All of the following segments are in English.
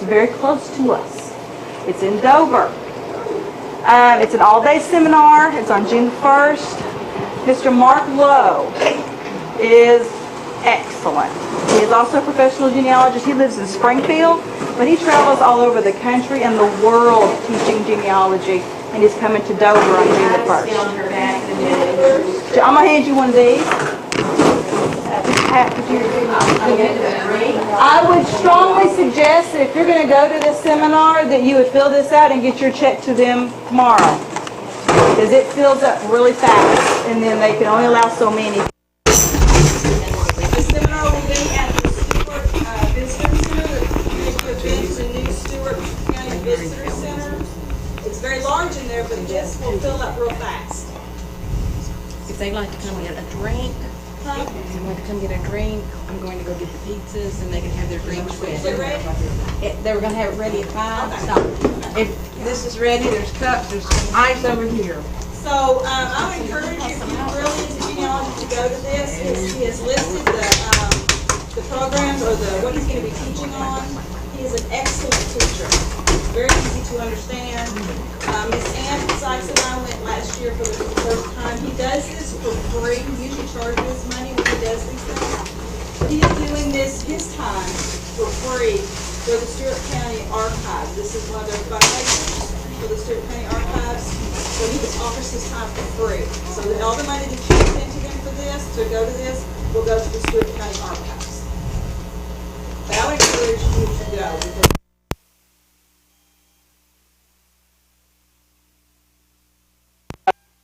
very close to us. It's in Dover. It's an all-day seminar. It's on June 1st. Mr. Mark Lowe is excellent. He is also a professional genealogist. He lives in Springfield, but he travels all over the country and the world teaching genealogy, and he's coming to Dover on June the 1st. I'm going to hand you one of these. I would strongly suggest that if you're going to go to this seminar that you would fill this out and get your check to them tomorrow, because it fills up really fast, and then they can only allow so many. The seminar will be at the Stewart Visitor Center. The new Stewart County Visitor Center. It's very large in there, but this will fill up real fast. If they'd like to come get a drink, I'm going to come get a drink. I'm going to go get the pizzas, and they can have their drinks ready. Is it ready? They were going to have it ready at 5. Okay. So if this is ready, there's cups, there's ice over here. So I would encourage you, if you're really into genealogy, to go to this. He has listed the programs or what he's going to be teaching on. He is an excellent teacher. Very easy to understand. Miss Ann Sykes and I went last year for the first time. He does this for free. He usually charges money when he does these things. He is doing this his time for free for the Stewart County Archives. This is one of their fundraisers for the Stewart County Archives. So he offers his time for free. So that all the money that you send to them for this, to go to this, will go to the Stewart County Archives. But I would encourage you to go.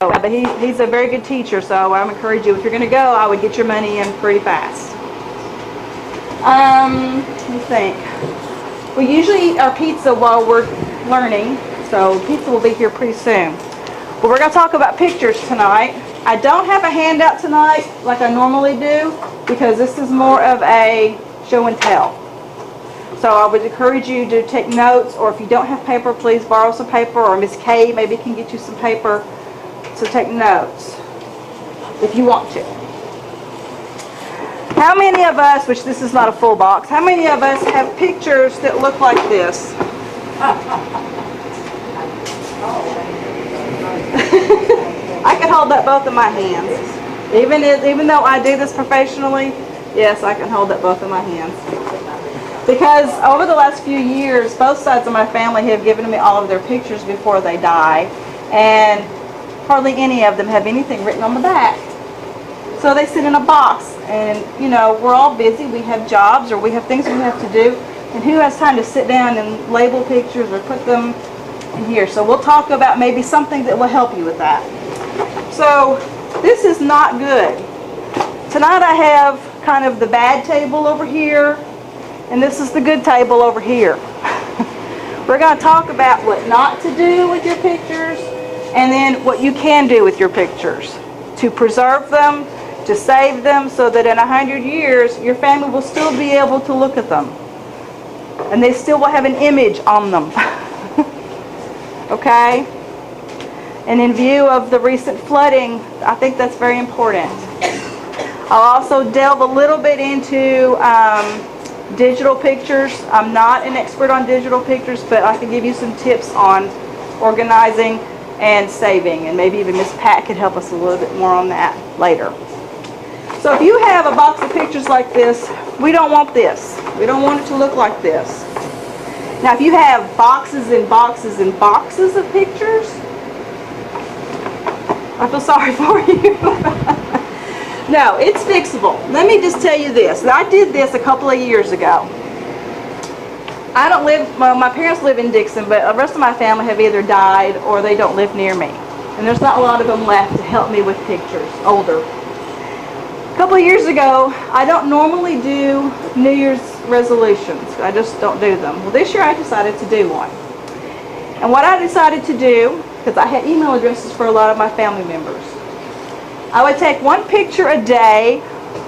But he's a very good teacher, so I would encourage you, if you're going to go, I would get your money in pretty fast. Let me think. We usually eat our pizza while we're learning, so pizza will be here pretty soon. But we're going to talk about pictures tonight. I don't have a handout tonight like I normally do, because this is more of a show and tell. So I would encourage you to take notes, or if you don't have paper, please borrow some paper, or Miss Kay maybe can get you some paper. So take notes if you want to. How many of us, which this is not a full box, how many of us have pictures that look like this? I can hold up both of my hands. Even though I do this professionally, yes, I can hold up both of my hands. Because over the last few years, both sides of my family have given me all of their pictures before they die, and hardly any of them have anything written on the back. So they sit in a box, and you know, we're all busy, we have jobs or we have things we have to do, and who has time to sit down and label pictures or put them in here? So we'll talk about maybe something that will help you with that. So this is not good. Tonight I have kind of the bad table over here, and this is the good table over here. We're going to talk about what not to do with your pictures, and then what you can do with your pictures to preserve them, to save them, so that in 100 years your family will still be able to look at them and they still will have an image on them. Okay? And in view of the recent flooding, I think that's very important. I'll also delve a little bit into digital pictures. I'm not an expert on digital pictures, but I can give you some tips on organizing and saving, and maybe even Miss Pat could help us a little bit more on that later. So if you have a box of pictures like this, we don't want this. We don't want it to look like this. Now if you have boxes and boxes and boxes of pictures, I feel sorry for you. No, it's fixable. Let me just tell you this. I did this a couple of years ago. I don't live, well, my parents live in Dixon, but the rest of my family have either died or they don't live near me. And there's not a lot of them left to help me with pictures, older. A couple of years ago, I don't normally do New Year's resolutions. I just don't do them. Well, this year I decided to do one. And what I decided to do, because I had email addresses for a lot of my family members, I would take one picture a day,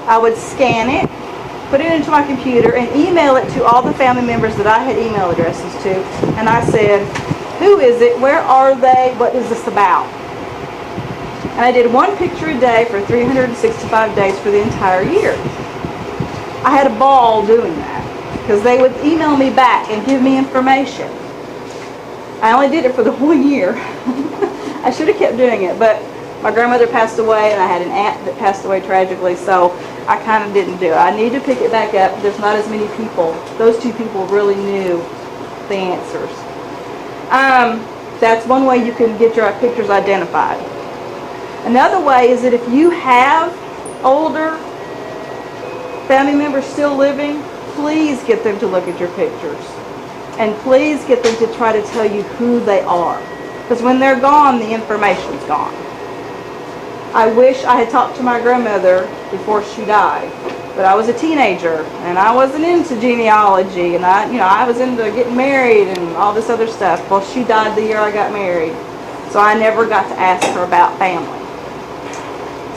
I would scan it, put it into my computer, and email it to all the family members that I had email addresses to. And I said, who is it? Where are they? What is this about? And I did one picture a day for 365 days for the entire year. I had a ball doing that. because they would email me back and give me information. I only did it for the 1 year. I should have kept doing it, but my grandmother passed away and I had an aunt that passed away tragically, so I kind of didn't do it. I need to pick it back up. There's not as many people. Those two people really knew the answers. That's one way you can get your pictures identified. Another way is that if you have older family members still living, please get them to look at your pictures. And please get them to try to tell you who they are. Because when they're gone, the information's gone. I wish I had talked to my grandmother before she died. But I was a teenager, and I wasn't into genealogy, and I was into getting married and all this other stuff. Well, she died the year I got married, so I never got to ask her about family.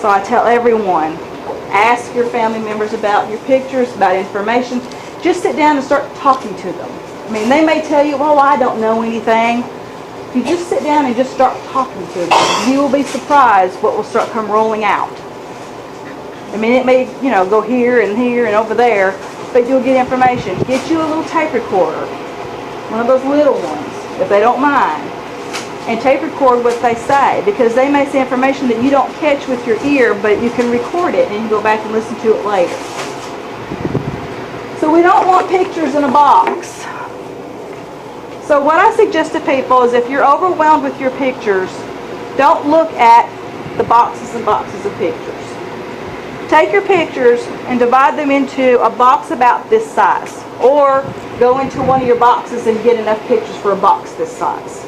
So I tell everyone, ask your family members about your pictures, about information. Just sit down and start talking to them. I mean, they may tell you, "Oh, I don't know anything." If you just sit down and just start talking to them, you will be surprised what will start come rolling out. I mean, it may, go here and over there, but you'll get information. Get you a little tape recorder, one of those little ones, if they don't mind, and tape record what they say, because they may say information that you don't catch with your ear, but you can record it and you can go back and listen to it later. So we don't want pictures in a box. So what I suggest to people is if you're overwhelmed with your pictures, don't look at the boxes and boxes of pictures. Take your pictures and divide them into a box about this size, or go into one of your boxes and get enough pictures for a box this size.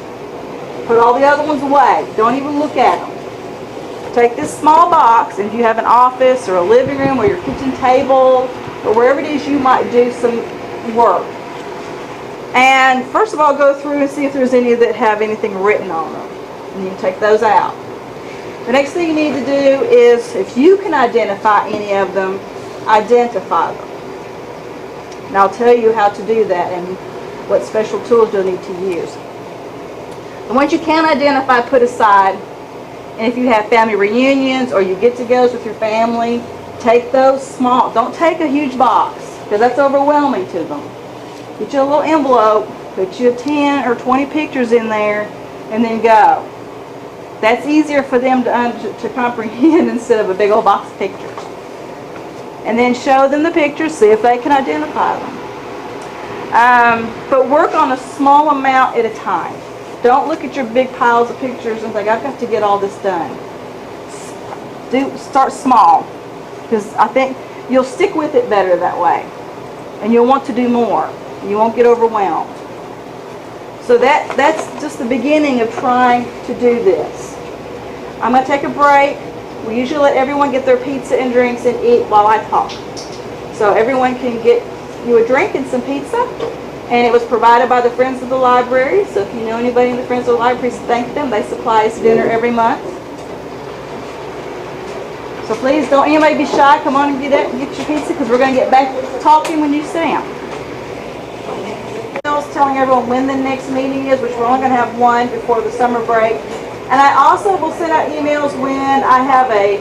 Put all the other ones away. Don't even look at them. Take this small box, and if you have an office or a living room or your kitchen table or wherever it is you might do some work, and first of all go through and see if there's any that have anything written on them, and you can take those out. The next thing you need to do is, if you can identify any of them, identify them. And I'll tell you how to do that and what special tools you'll need to use. And once you can identify, put aside. And if you have family reunions or you get-togethers with your family, take those small. Don't take a huge box, because that's overwhelming to them. Get you a little envelope, put you 10 or 20 pictures in there, and then go. That's easier for them to comprehend instead of a big old box of pictures. And then show them the pictures, see if they can identify them. But work on a small amount at a time. Don't look at your big piles of pictures and think, I've got to get all this done. Start small, because I think you'll stick with it better that way. And you'll want to do more. You won't get overwhelmed. So that's just the beginning of trying to do this. I'm going to take a break. We usually let everyone get their pizza and drinks and eat while I talk. So everyone can get you a drink and some pizza. And it was provided by the Friends of the Library. So if you know anybody in the Friends of the Library, thank them. They supply us dinner every month. So please don't anybody be shy. Come on and get your pizza, because we're going to get back talking when you sit down. Telling everyone when the next meeting is, which we're only going to have one before the summer break. And I also will send out emails when I have a,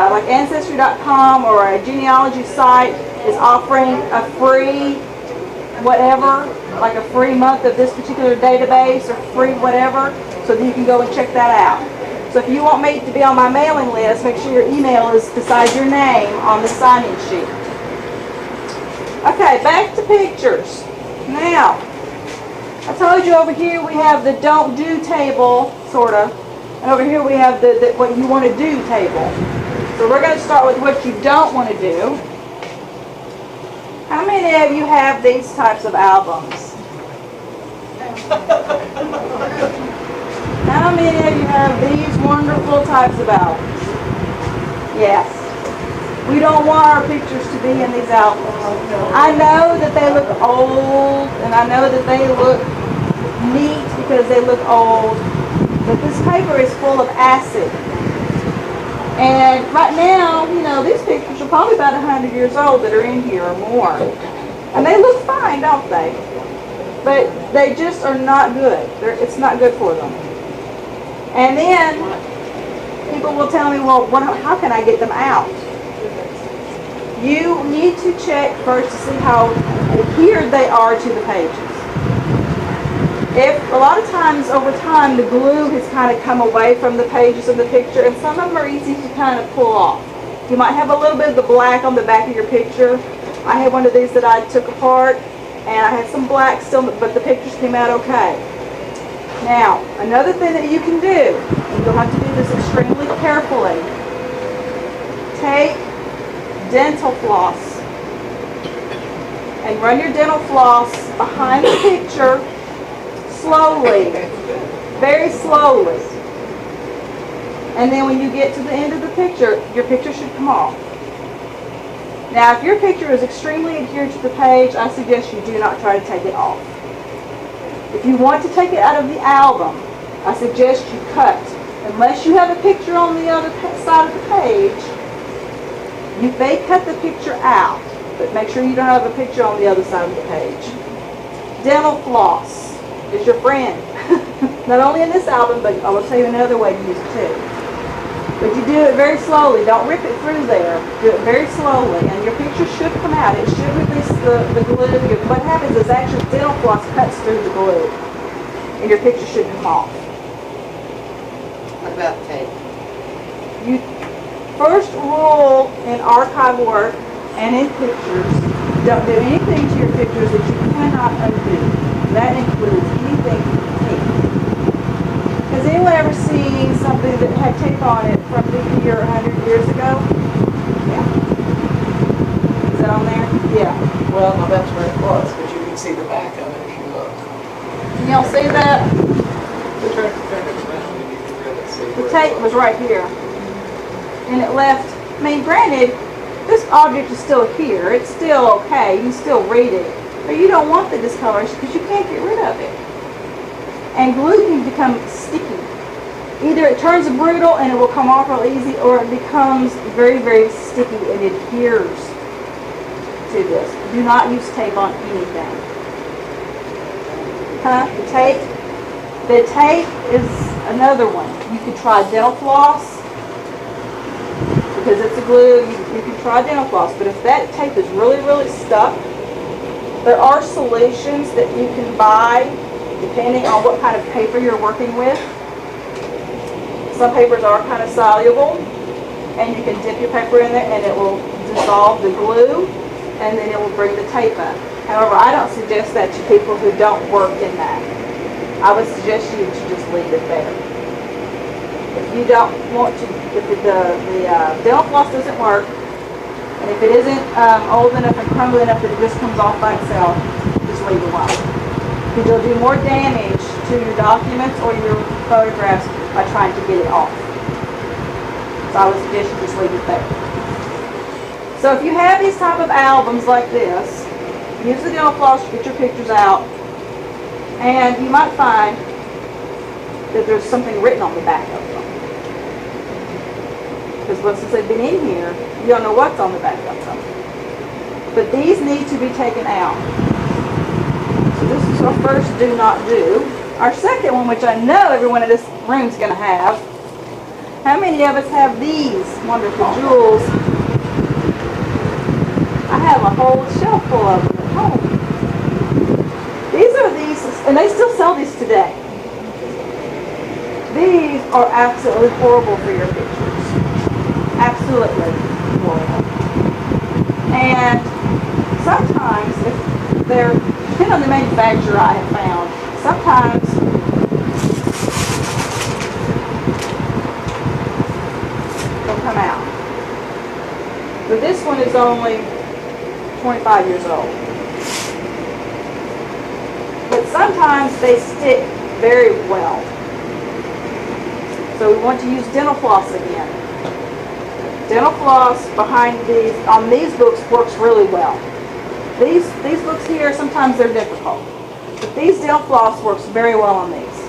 like Ancestry.com or a genealogy site is offering a free whatever, like a free month of this particular database or free whatever, so that you can go and check that out. So if you want me to be on my mailing list, make sure your email is beside your name on the sign-in sheet. Okay, back to pictures. Now, I told you over here we have the don't do table, sort of, and over here we have the what you want to do table. So we're going to start with what you don't want to do. How many of you have these types of albums? How many of you have these wonderful types of albums? Yes. We don't want our pictures to be in these albums. I know that they look old, and I know that they look neat because they look old, but this paper is full of acid. And right now, these pictures are probably about 100 years old that are in here or more. And they look fine, don't they? But they just are not good. It's not good for them. And then people will tell me, well, how can I get them out? You need to check first to see how adhered they are to the pages. If a lot of times over time the glue has kind of come away from the pages of the picture, and some of them are easy to kind of pull off. You might have a little bit of the black on the back of your picture. I had one of these that I took apart, and I had some black still, but the pictures came out okay. Now, another thing that you can do, and you'll have to do this extremely carefully, take dental floss and run your dental floss behind the picture slowly, very slowly. And then when you get to the end of the picture, your picture should come off. Now, if your picture is extremely adhered to the page, I suggest you do not try to take it off. If you want to take it out of the album, I suggest you cut. Unless you have a picture on the other side of the page, you may cut the picture out, but make sure you don't have a picture on the other side of the page. Dental floss is your friend. Not only in this album, but I will tell you another way to use it too. But you do it very slowly. Don't rip it through there. Do it very slowly, and your picture should come out. It should release the glue. What happens is actually dental floss cuts through the glue, and your picture should come off. What about tape? You first rule in archive work and in pictures, don't do anything to your pictures that you cannot undo. That includes anything tape. Has anyone ever seen something that had tape on it from 50 or 100 years ago? Yeah. Is that on there? Yeah. Well, no, that's where it was, but you can see the back of it if you look. Can y'all see that? Turn it around and you can really see The where tape it was right here. And it left, I mean, granted, this object is still here. It's still okay. You can still read it. But you don't want the discoloration because you can't get rid of it. And glue can become sticky. Either it turns brittle and it will come off real easy, or it becomes very, very sticky and adheres to this. Do not use tape on anything. Huh? The tape? The tape is another one. You could try dental floss. Because it's a glue, you can try dental floss. But if that tape is really, really stuck, there are solutions that you can buy depending on what kind of paper you're working with. Some papers are kind of soluble, and you can dip your paper in there and it will dissolve the glue, and then it will bring the tape up. However, I don't suggest that to people who don't work in that. I would suggest you to just leave it there. If you don't want to, if the dental floss doesn't work, and if it isn't old enough and crumbly enough that it just comes off by itself, just leave it alone. Because you'll do more damage to your documents or your photographs by trying to get it off. So I would suggest you just leave it there. So if you have these type of albums like this, use the dental floss to get your pictures out, and you might find that there's something written on the back of them. Because since they've been in here, you don't know what's on the back of them. But these need to be taken out. So this is our first do not do. Our second one, which I know everyone in this room is going to have. How many of us have these wonderful jewels? I have a whole shelf full of them at home. These are these, and they still sell these today. These are absolutely horrible for your pictures. Absolutely horrible. And sometimes, if they're, depending on the manufacturer, I have found, sometimes they'll come out. But this one is only 25 years old. But sometimes they stick very well. So we want to use dental floss again. Dental floss behind these, on these books, works really well. These books here, sometimes they're difficult. But these dental floss works very well on these.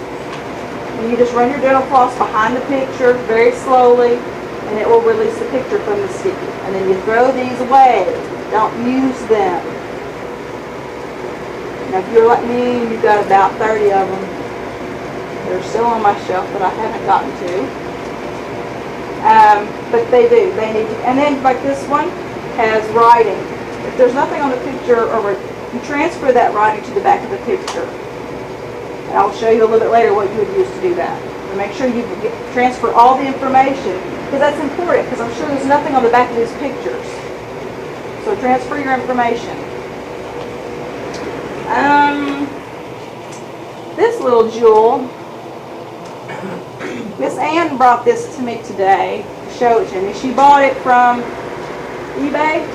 And you just run your dental floss behind the picture very slowly, and it will release the picture from the sticky. And then you throw these away. Don't use them. Now if you're like me and you've got about 30 of them, they're still on my shelf that I haven't gotten to. But they do. They need to. And then like this one, has writing. If there's nothing on the picture, or you transfer that writing to the back of the picture. And I'll show you a little bit later what you would use to do that. But make sure you transfer all the information, because that's important, because I'm sure there's nothing on the back of these pictures. So transfer your information. This little jewel, Miss Ann brought this to me today to show it to me. She bought it from eBay.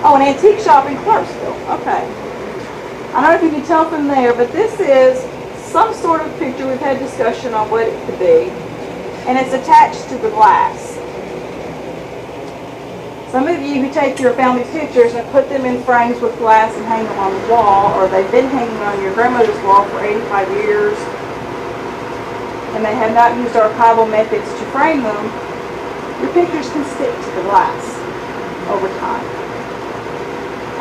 Oh, an antique shop in Clarksville. Okay. I don't know if you can tell from there, but this is some sort of picture. We've had discussion on what it could be. And it's attached to the glass. Some of you who take your family pictures and put them in frames with glass and hang them on the wall, or they've been hanging on your grandmother's wall for 85 years, and they have not used archival methods to frame them, your pictures can stick to the glass over time.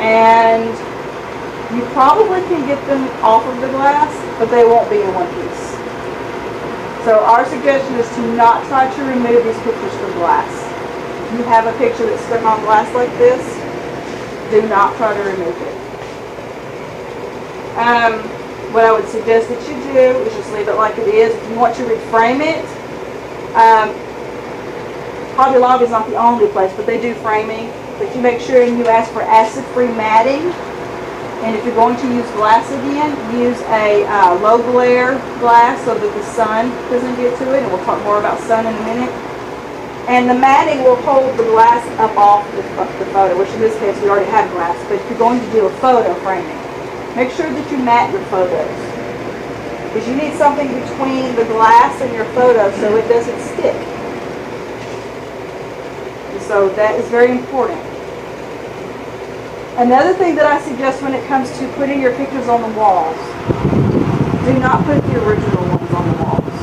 And you probably can get them off of the glass, but they won't be in one piece. So our suggestion is to not try to remove these pictures from glass. If you have a picture that's stuck on glass like this, do not try to remove it. What I would suggest that you do is just leave it like it is. If you want to reframe it, Hobby Lobby is not the only place, but they do framing. But you make sure and you ask for acid-free matting. And if you're going to use glass again, use a low glare glass so that the sun doesn't get to it. And we'll talk more about sun in a minute. And the matting will hold the glass up off the photo, which in this case we already have glass. But if you're going to do a photo framing, make sure that you mat your photos. Because you need something between the glass and your photo so it doesn't stick. And so that is very important. Another thing that I suggest when it comes to putting your pictures on the walls, do not put the original ones on the walls.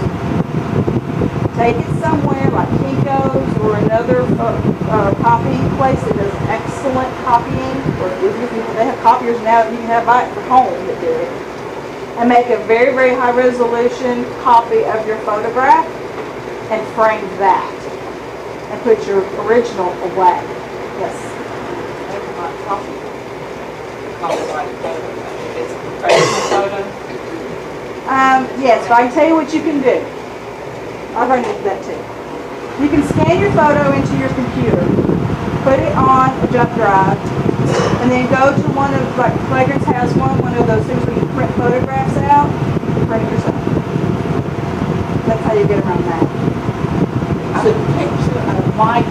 Take it somewhere like Kinko's or another copying place that does excellent copying, or they have copiers now that you can buy it for home that do it, and make a very, very high resolution copy of your photograph and frame that and put your original away. Yes. It's a professional photo. Yes, but I can tell you what you can do. I've run into that too. You can scan your photo into your computer, put it on a jump drive, and then go to one of, like Flagrance has one of those things where you print photographs out, and print it yourself. That's how you get around that. It's a picture of my,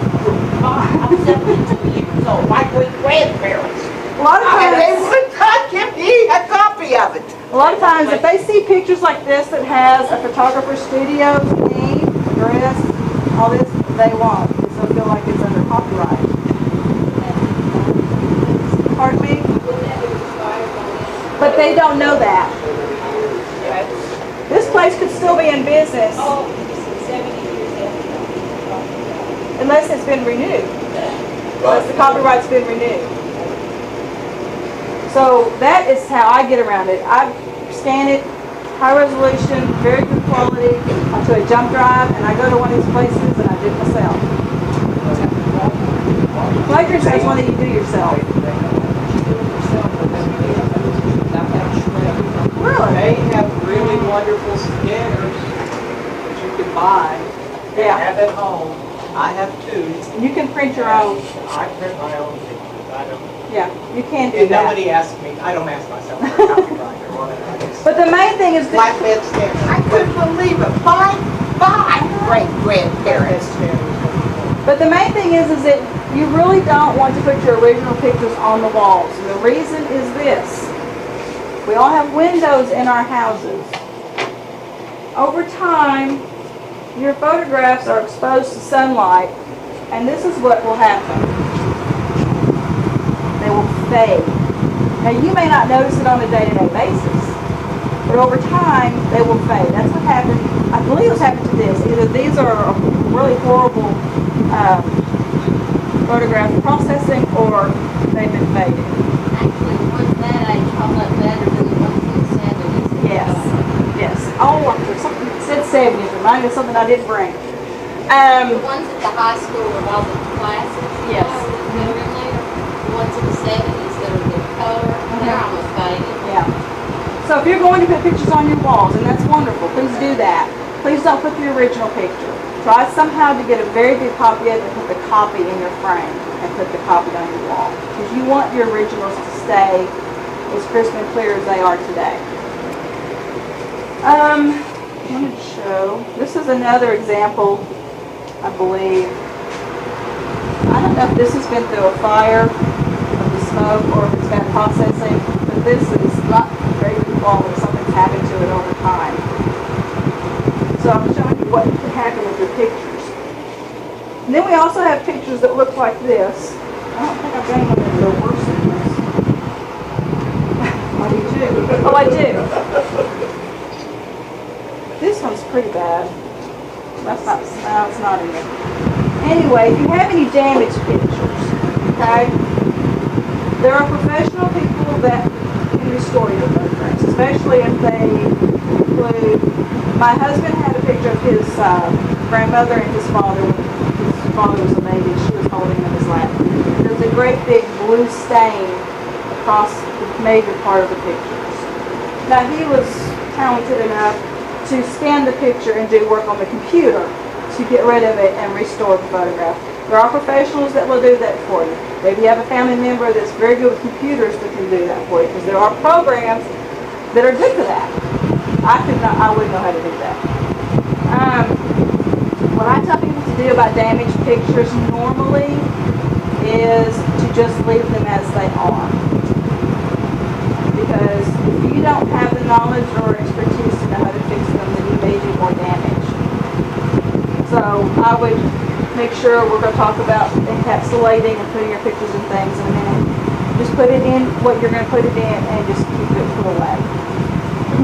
I'm 72 years old, my great-grandparents. A lot of And they times, would not give me a copy of it. a lot of times, if they see pictures like this that has a photographer's studio's name, address, all this, they won't, because they'll feel like it's under copyright. Pardon me? But they don't know that. This place could still be in business unless it's been renewed, unless the copyright's been renewed. So that is how I get around it. I scan it, high resolution, very good quality, onto a jump drive, and I go to one of these places and I do it myself. Flagrance has one that you do yourself. Really? They have really wonderful scanners that you can buy. They Yeah. have at home. I have two. You can print your own. I print my own pictures. I don't. Yeah, you can do And that. nobody asks me. I don't ask myself for a copyright or whatever. I just But the main thing is that Flatbed scanners. I couldn't believe it. My great-grandparents. But the main thing is that you really don't want to put your original pictures on the walls. And the reason is this. We all have windows in our houses. Over time, your photographs are exposed to sunlight, and this is what will happen. They will fade. Now, you may not notice it on a day-to-day basis, but over time, they will fade. That's what happened. I believe what's happened to this. Either these are really horrible photograph processing, or they've been faded. Actually, the ones that age hold up better than the ones in the 70s. Yes, yes. Oh, there's something that said 70s. Reminded me of something I didn't bring. The ones at the high school with all the classes. So if you're going to put pictures on your walls, and that's wonderful, please do that. Please don't put the original picture. Try somehow to get a very good copy of it and put the copy in your frame and put the copy on your wall. Because you want your originals to stay as crisp and clear as they are today. I'm going to show, this is another example, I believe. I don't know if this has been through a fire of the smoke or if it's been processing, but this is not very good quality. Something's happened to it over time. So I'm showing you what can happen with your pictures. And then we also have pictures that look like this. I don't think I've done one that's a worse than this. What do you do? Oh, I do. This one's pretty bad. That's not, no, it's not in there. Anyway, if you have any damaged pictures, okay, there are professional people that can restore your photographs, especially if they include, my husband had a picture of his grandmother and his father when his father was a baby and she was holding him in his lap. There's a great big blue stain across the major part of the pictures. Now he was talented enough to scan the picture and do work on the computer to get rid of it and restore the photograph. There are professionals that will do that for you. Maybe you have a family member that's very good with computers that can do that for you, because there are programs that are good for that. I wouldn't know how to do that. What I tell people to do about damaged pictures normally is to just leave them as they are. Because if you don't have the knowledge or expertise to know how to fix them, then you may do more damage. So I would make sure, we're going to talk about encapsulating and putting your pictures in things in a minute. Just put it in what you're going to put it in and just keep it put away.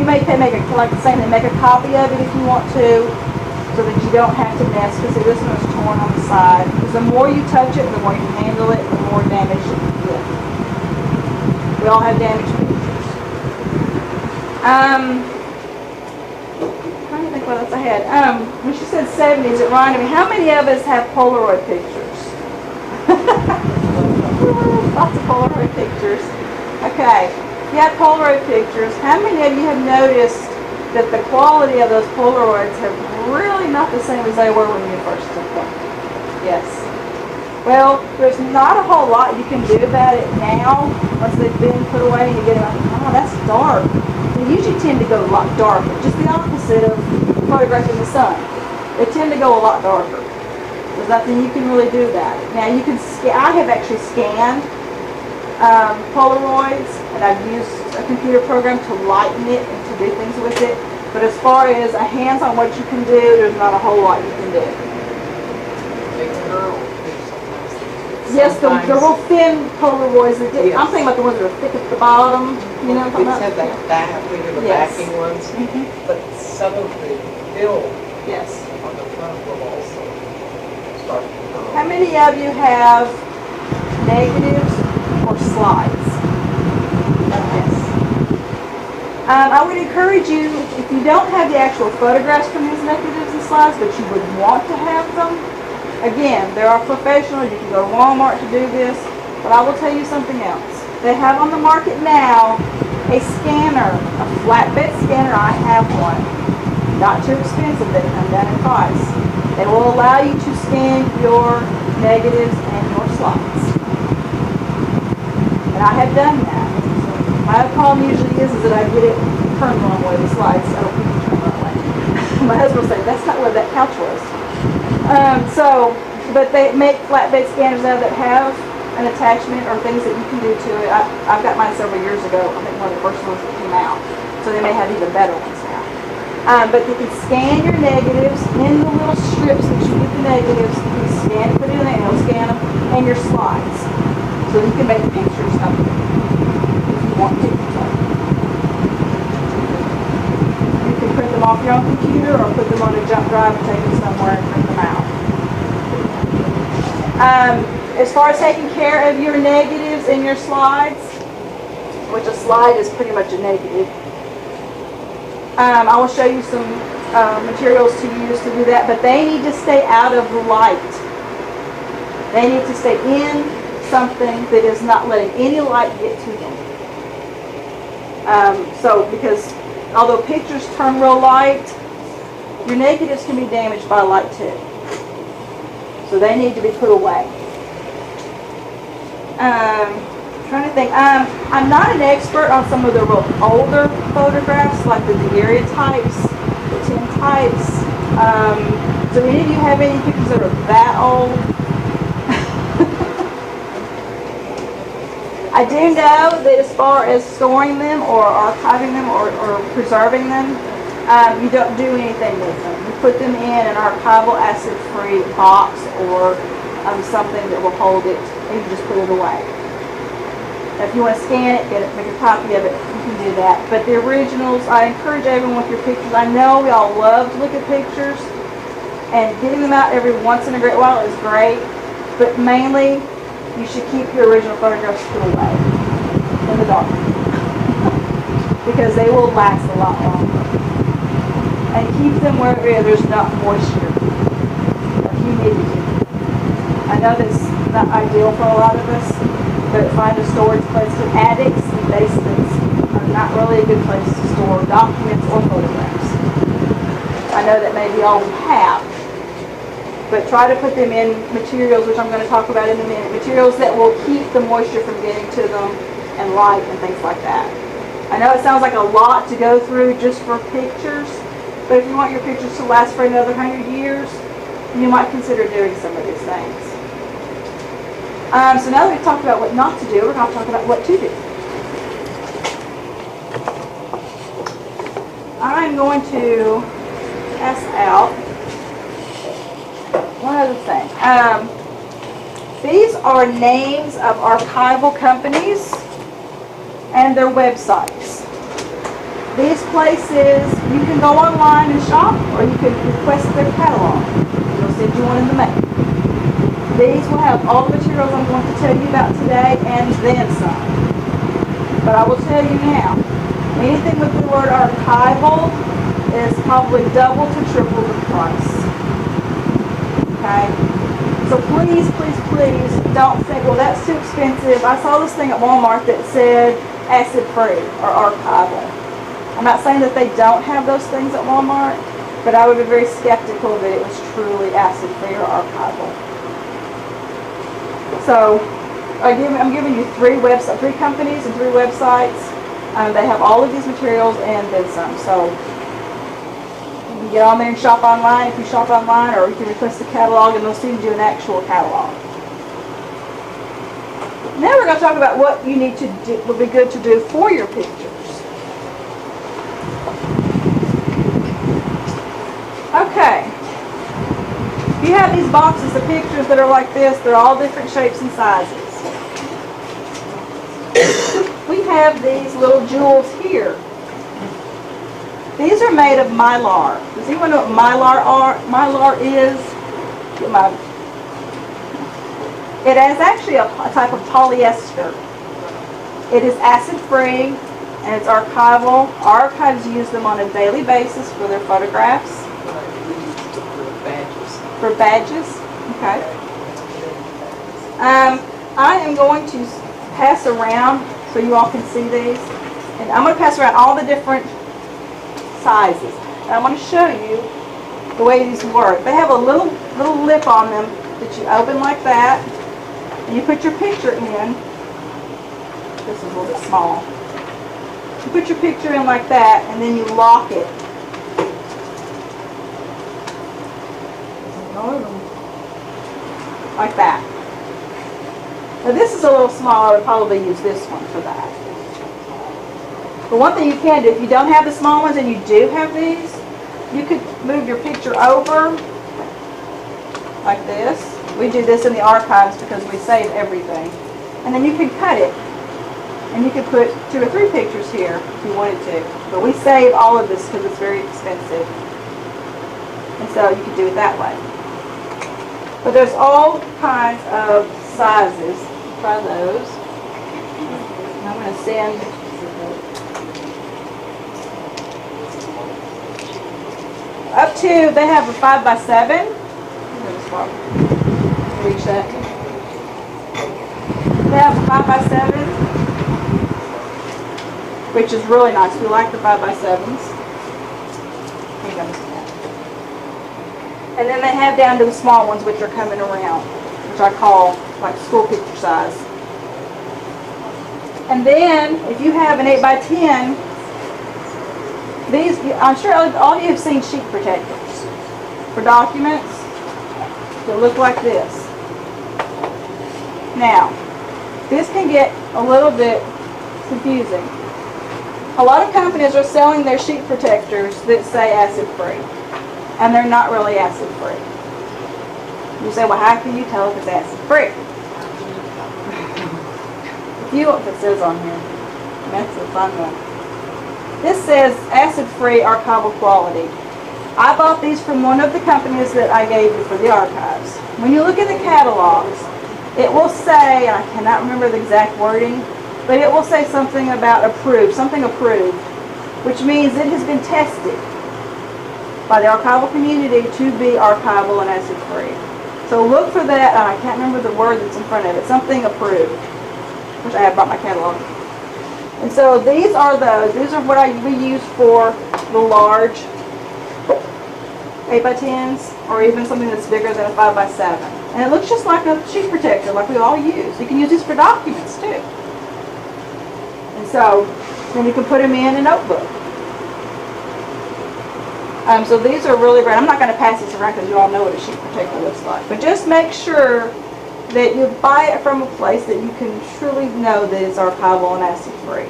You may make a, like the same thing, make a copy of it if you want to, so that you don't have to mess, because this one is torn on the side. Because the more you touch it, the more you handle it, the more damage you can get. We all have damaged pictures. Trying to think what else I had. When she said 70s, it reminded me, how many of us have Polaroid pictures? Lots of Polaroid pictures. Okay, if you have Polaroid pictures, how many of you have noticed that the quality of those Polaroids have really not the same as they were when you first took them? Yes. Well, there's not a whole lot you can do about it now, once they've been put away and you get them, oh, that's dark. They usually tend to go a lot darker, just the opposite of photographing the sun. They tend to go a lot darker. There's nothing you can really do about it. Now you can I have actually scanned Polaroids, and I've used a computer program to lighten it and to do things with it. But as far as a hands on what you can do, there's not a whole lot you can do. Yes, the real thin Polaroids. Yes. I'm thinking about the ones that are thick at the bottom. You know what I'm We talking said about? that we were the Yes. backing ones, Mhm. but some of the film Yes. on the front will also start to come. How many of you have negatives or slides? Yes. I would encourage you, if you don't have the actual photographs from these negatives and slides, but you would want to have them, again, there are professionals. You can go to Walmart to do this, but I will tell you something else. They have on the market now a scanner, a flatbed scanner. I have one. Not too expensive, they come down in price. It will allow you to scan your negatives and your slides. And I have done that. My problem usually is that I get it turned the wrong way, the slides. I don't think you turn the wrong way. My husband will say, that's not where that couch was. But they make flatbed scanners now that have an attachment or things that you can do to it. I've got mine several years ago. I think one of the first ones that came out. So they may have even better ones now. But you can scan your negatives in the little strips that you get the negatives. You can scan it, put it in there, it'll scan them, and your slides. So you can make pictures of them if you want to. You can print them off your own computer or put them on a jump drive and take them somewhere and print them out. As far as taking care of your negatives and your slides, which a slide is pretty much a negative, I will show you some materials to use to do that, but they need to stay out of the light. They need to stay in something that is not letting any light get to them. So because although pictures turn real light, your negatives can be damaged by light too. So they need to be put away. Trying to think. I'm not an expert on some of the real older photographs, like the daguerreotypes, the tintypes. Do any of you have any pictures that are that old? I do know that as far as storing them or archiving them or preserving them, you don't do anything with them. You put them in an archival acid-free box or something that will hold it, and you just put it away. If you want to scan it, make a copy of it, you can do that. But the originals, I encourage everyone with your pictures. I know we all love to look at pictures, and getting them out every once in a great while is great, but mainly you should keep your original photographs put away in the dark because they will last a lot longer. And keep them where there's not moisture or humidity. I know that's not ideal for a lot of us, but find a storage place. So attics and basements are not really a good place to store documents or photographs. I know that maybe all we have, but try to put them in materials, which I'm going to talk about in a minute, materials that will keep the moisture from getting to them and light and things like that. I know it sounds like a lot to go through just for pictures, but if you want your pictures to last for another 100 years, you might consider doing some of these things. So now that we've talked about what not to do, we're going to talk about what to do. I'm going to pass out one other thing. These are names of archival companies and their websites. These places, you can go online and shop, or you can request their catalog. They'll send you one in the mail. These will have all the materials I'm going to tell you about today and then some. But I will tell you now, anything with the word archival is probably double to triple the price. Okay? So please, please, please don't think, well, that's too expensive. I saw this thing at Walmart that said acid-free or archival. I'm not saying that they don't have those things at Walmart, but I would be very skeptical that it was truly acid-free or archival. So I'm giving you three companies and 3 websites. They have all of these materials and then some. So you can get on there and shop online if you shop online, or you can request the catalog and they'll send you an actual catalog. Now we're going to talk about what you need to do, would be good to do for your pictures. Okay. You have these boxes of pictures that are like this. They're all different shapes and sizes. We have these little jewels here. These are made of mylar. Does anyone know what mylar is? It is actually a type of polyester. It is acid-free and it's archival. Archives use them on a daily basis for their photographs. For badges. Okay. I am going to pass around so you all can see these. And I'm going to pass around all the different sizes. And I want to show you the way these work. They have a little lip on them that you open like that. And you put your picture in. This is a little bit small. You put your picture in like that and then you lock it. Like that. Now this is a little small. I would probably use this one for that. But one thing you can do, if you don't have the small ones and you do have these, you could move your picture over like this. We do this in the archives because we save everything. And then you can cut it. And you could put 2 or 3 pictures here if you wanted to. But we save all of this because it's very expensive. And so you could do it that way. But there's all kinds of sizes. Try those. And I'm going to send up to, they have a 5x7. Reach that. They have a 5x7. which is really nice. We like the 5x7s. And then they have down to the small ones, which are coming around, which I call like school picture size. And then, if you have an 8x10, these, I'm sure all of you have seen sheet protectors for documents that look like this. Now, this can get a little bit confusing. A lot of companies are selling their sheet protectors that say acid-free, and they're not really acid-free. You say, well, how can you tell if it's acid-free? If it says on here, that's a fun one. This says acid-free archival quality. I bought these from one of the companies that I gave you for the archives. When you look at the catalogs, it will say, and I cannot remember the exact wording, but it will say something about approved, something approved, which means it has been tested by the archival community to be archival and acid-free. So look for that, and I can't remember the word that's in front of it, something approved, which I have brought my catalog. And so these are those. These are what we use for the large 8x10s, or even something that's bigger than a 5x7. And it looks just like a sheet protector, like we all use. You can use these for documents too. And so then you can put them in a notebook. So these are really great. I'm not going to pass this around because you all know what a sheet protector looks like. But just make sure that you buy it from a place that you can truly know that it's archival and acid-free.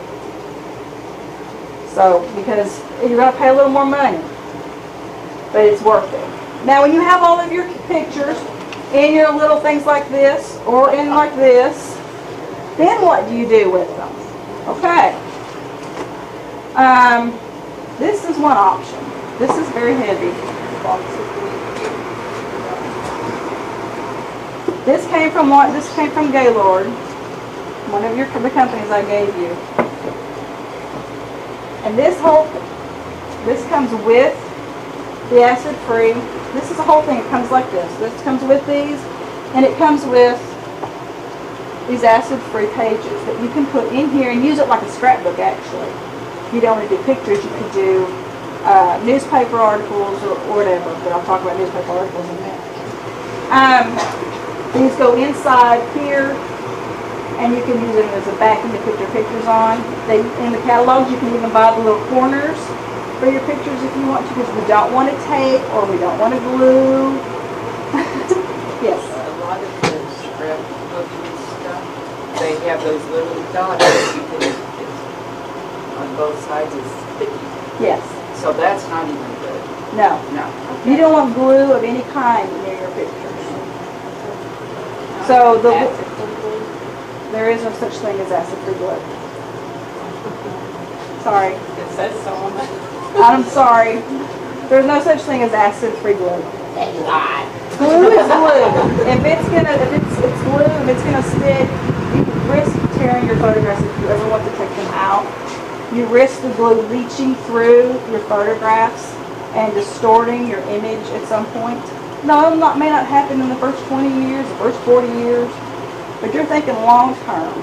So, because you're going to pay a little more money, but it's worth it. Now, when you have all of your pictures in your little things like this, or in like this, then what do you do with them? Okay. This is one option. This is very heavy. This came from Gaylord, one of the companies I gave you. And this comes with the acid-free. This is the whole thing. It comes like this. This comes with these, and it comes with these acid-free pages that you can put in here and use it like a scrapbook, actually. If you don't want to do pictures, you could do newspaper articles or whatever, but I'll talk about newspaper articles in a minute. These go inside here, and you can use them as a backing to put your pictures on. In the catalogs, you can even buy the little corners for your pictures if you want to, because we don't want to tape or we don't want to glue. Yes. A lot of the scrapbook and stuff, they have those little dots that you can, on both sides is sticky. Yes. So that's not even good. No. No. You don't want glue of any kind near your pictures. So there is no such thing as acid-free glue. Sorry. It says so on it. I'm sorry. There's no such thing as acid-free glue. That's not. Glue is glue. If it's glue, if it's gonna stick, you risk tearing your photographs if you ever want to take them out. You risk the glue leaching through your photographs and distorting your image at some point. No, it may not happen in the first 20 years, the first 40 years, but you're thinking long term.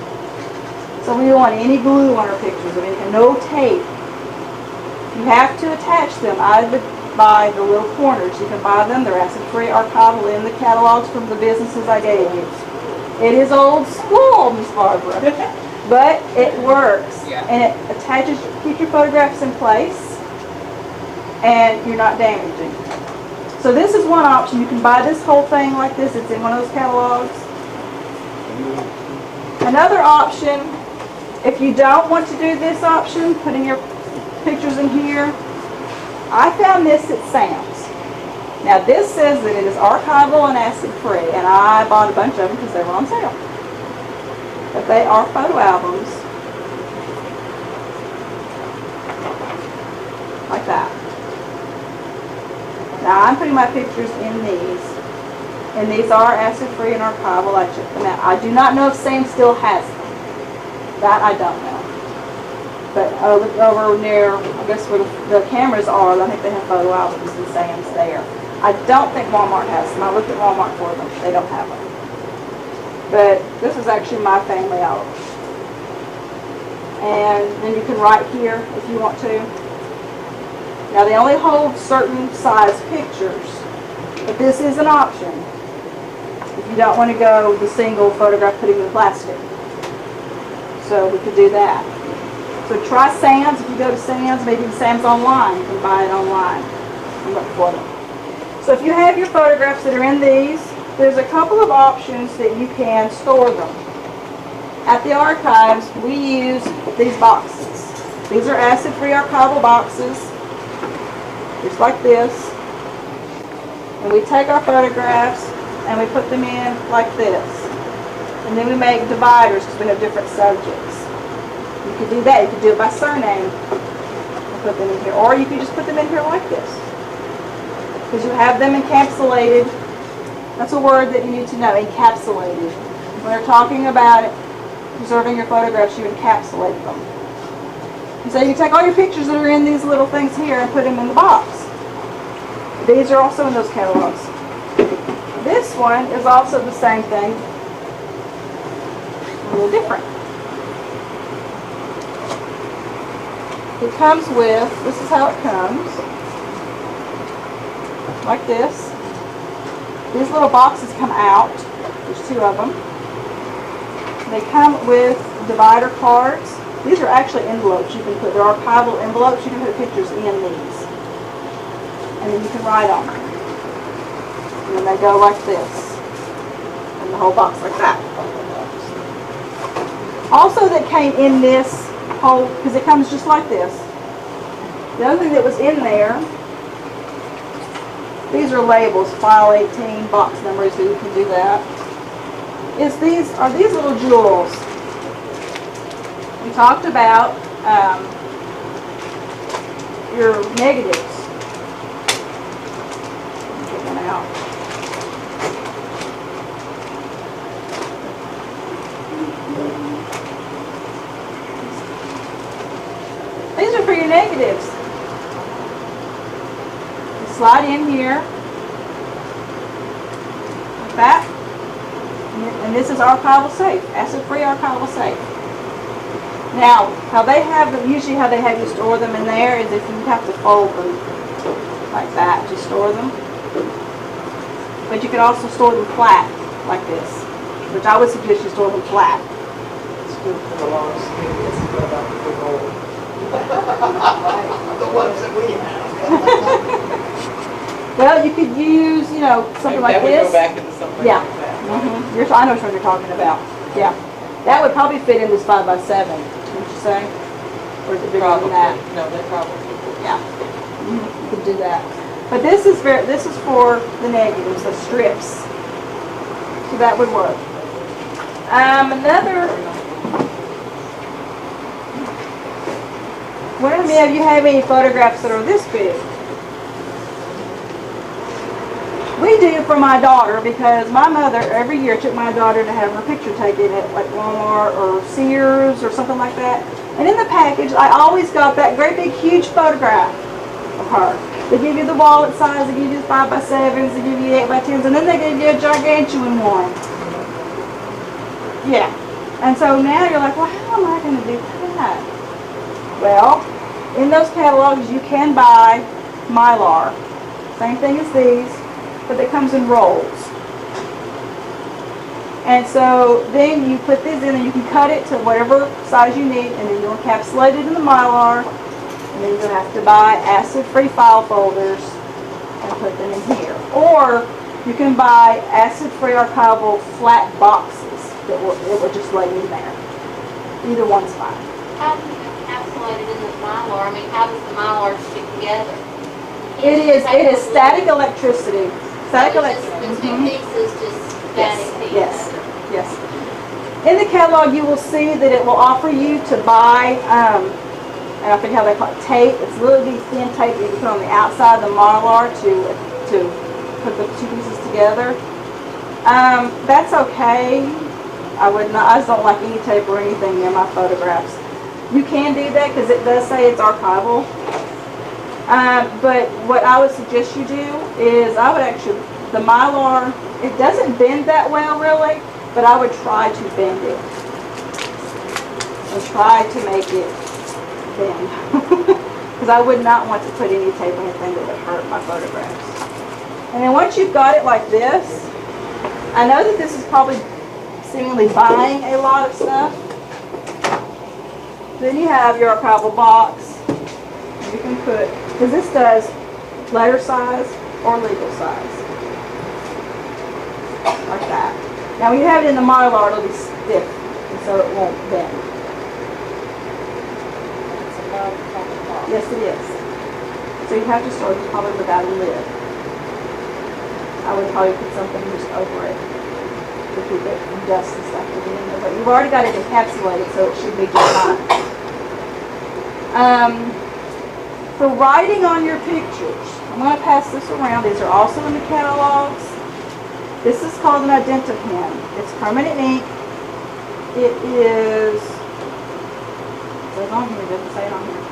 So we don't want any glue on our pictures, no tape. You have to attach them. I would buy the little corners. You can buy them. They're acid-free, archival in the catalogs from the businesses I gave you. It is old school, Miss Barbara, but it works. Yeah. And it attaches, keeps your photographs in place, and you're not damaging. So this is one option. You can buy this whole thing like this. It's in one of those catalogs. Another option, if you don't want to do this option, putting your pictures in here, I found this at Sam's. Now this says that it is archival and acid-free, and I bought a bunch of them because they were on sale. But they are photo albums. Like that. Now I'm putting my pictures in these, and these are acid-free and archival. I checked them out. I do not know if Sam still has them. That I don't know. But over near, I guess where the cameras are, I think they have photo albums and Sam's there. I don't think Walmart has them. I looked at Walmart for them. They don't have them. But this is actually my family album. and then you can write here if you want to. Now they only hold certain size pictures, but this is an option if you don't want to go with the single photograph putting in plastic. So we could do that. So try Sam's. If you go to Sam's, maybe Sam's online, you can buy it online and look for them. So if you have your photographs that are in these, there's a couple of options that you can store them. At the archives, we use these boxes. These are acid-free archival boxes, just like this. And we take our photographs and we put them in like this. And then we make dividers because we have different subjects. You could do that. You could do it by surname and put them in here. Or you could just put them in here like this. Because you have them encapsulated. That's a word that you need to know, encapsulated. When you're talking about it, preserving your photographs, you encapsulate them. And so you can take all your pictures that are in these little things here and put them in the box. These are also in those catalogs. This one is also the same thing, a little different. It comes with, this is how it comes, like this. These little boxes come out, there's 2 of them. They come with divider cards. These are actually envelopes you can put, they're archival envelopes, you can put pictures in these. And then you can write on them. And then they go like this. And the whole box like that. Also that came in this whole, because it comes just like this. The other thing that was in there, these are labels, file 18, box numbers, so you can do that. Is these little jewels. We talked about your negatives. Get one out. These are for your negatives. You slide in here like that. And this is archival safe, acid-free archival safe. Now, how they have them, usually how they have you store them in there is if you have to fold them like that to store them. But you can also store them flat, like this, which I would suggest you store them flat. It's good for the long skin. It's good about the big old. The ones that we have. Well, you could use, something like That would this. go back into something Yeah. like that. I know what you're talking about. Yeah. That would probably fit in this 5x7, wouldn't you say? Or is it bigger than that? No, they probably. Yeah. You could do that. But this is for the negatives, the strips. So that would work. What of you have any photographs that are this big? We do for my daughter because my mother every year took my daughter to have her picture taken at like Walmart or Sears or something like that. And in the package, I always got that great big huge photograph of her. They give you the wallet size, they give you the 5x7s, they give you 8x10s, and then they give you a gargantuan one. Yeah. And so now you're like, well, how am I going to do that? Well, in those catalogs, you can buy Mylar. Same thing as these, but it comes in rolls. And so then you put these in and you can cut it to whatever size you need, and then you'll encapsulate it in the Mylar, and then you'll have to buy acid-free file folders and put them in here. Or you can buy acid-free archival flat boxes that will just lay in there. Either one's fine. How do you encapsulate it in the Mylar? I mean, how does the Mylar stick together? It is static electricity. Static The electricity. two pieces just static pieces. Yes. Yes. In the catalog, you will see that it will offer you to buy, and I forget how they call it, tape. It's really thin tape that you put on the outside of the Mylar to put the two pieces together. That's okay. I just don't like any tape or anything near my photographs. You can do that because it does say it's archival. But what I would suggest you do is the Mylar, it doesn't bend that well really, but I would try to bend it. and try to make it bend. Because I would not want to put any tape or anything that would hurt my photographs. And then once you've got it like this, I know that this is probably seemingly buying a lot of stuff. Then you have your archival box. You can put, because this does letter size or legal size. Like that. Now when you have it in the model art, it'll be stiff, and so it won't bend. Yes, it is. So you have to store it probably without a lid. I would probably put something just over it to keep it from dust and stuff to be in there. But you've already got it encapsulated, so it should be just fine. For writing on your pictures, I'm going to pass this around. These are also in the catalogs. This is called an IdentiPen. It's permanent ink. It is, it says on here, it doesn't say it on here.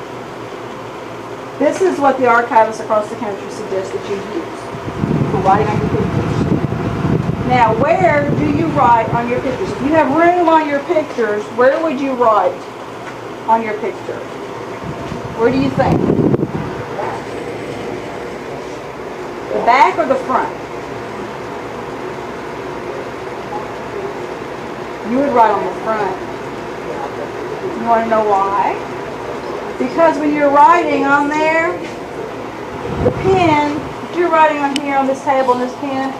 This is what the archivists across the country suggest that you use for writing on your pictures. Now, where do you write on your pictures? If you have room on your pictures, where would you write on your picture? Where do you think? The back or the front? You would write on the front. You want to know why? Because when you're writing on there, the pen, if you're writing on here on this table and this pen,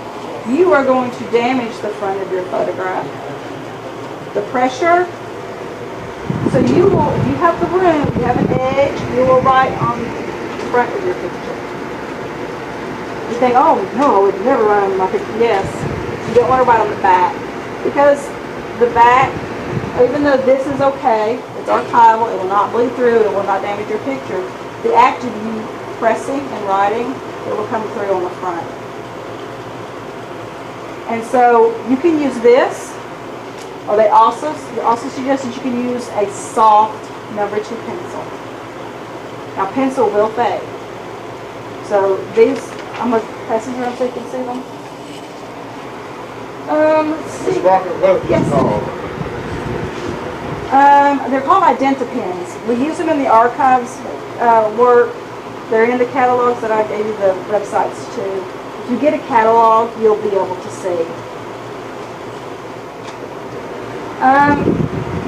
you are going to damage the front of your photograph. The pressure. So you will, if you have the room, if you have an edge, you will write on the front of your picture. You think, oh no, I would never write on my picture. Yes, you don't want to write on the back. Because the back, even though this is okay, it's archival, it will not bleed through, it will not damage your picture. The act of you pressing and writing, it will come through on the front. And so you can use this, or they also suggest that you can use a soft number 2 pencil. Now pencil will fade. So these, I'm going to pass these around so you can see them. Let's see. Ms. Walker, what are Yes. these called? They're called IdentiPens. We use them in the archives work. They're in the catalogs that I gave you the websites to. If you get a catalog, you'll be able to see.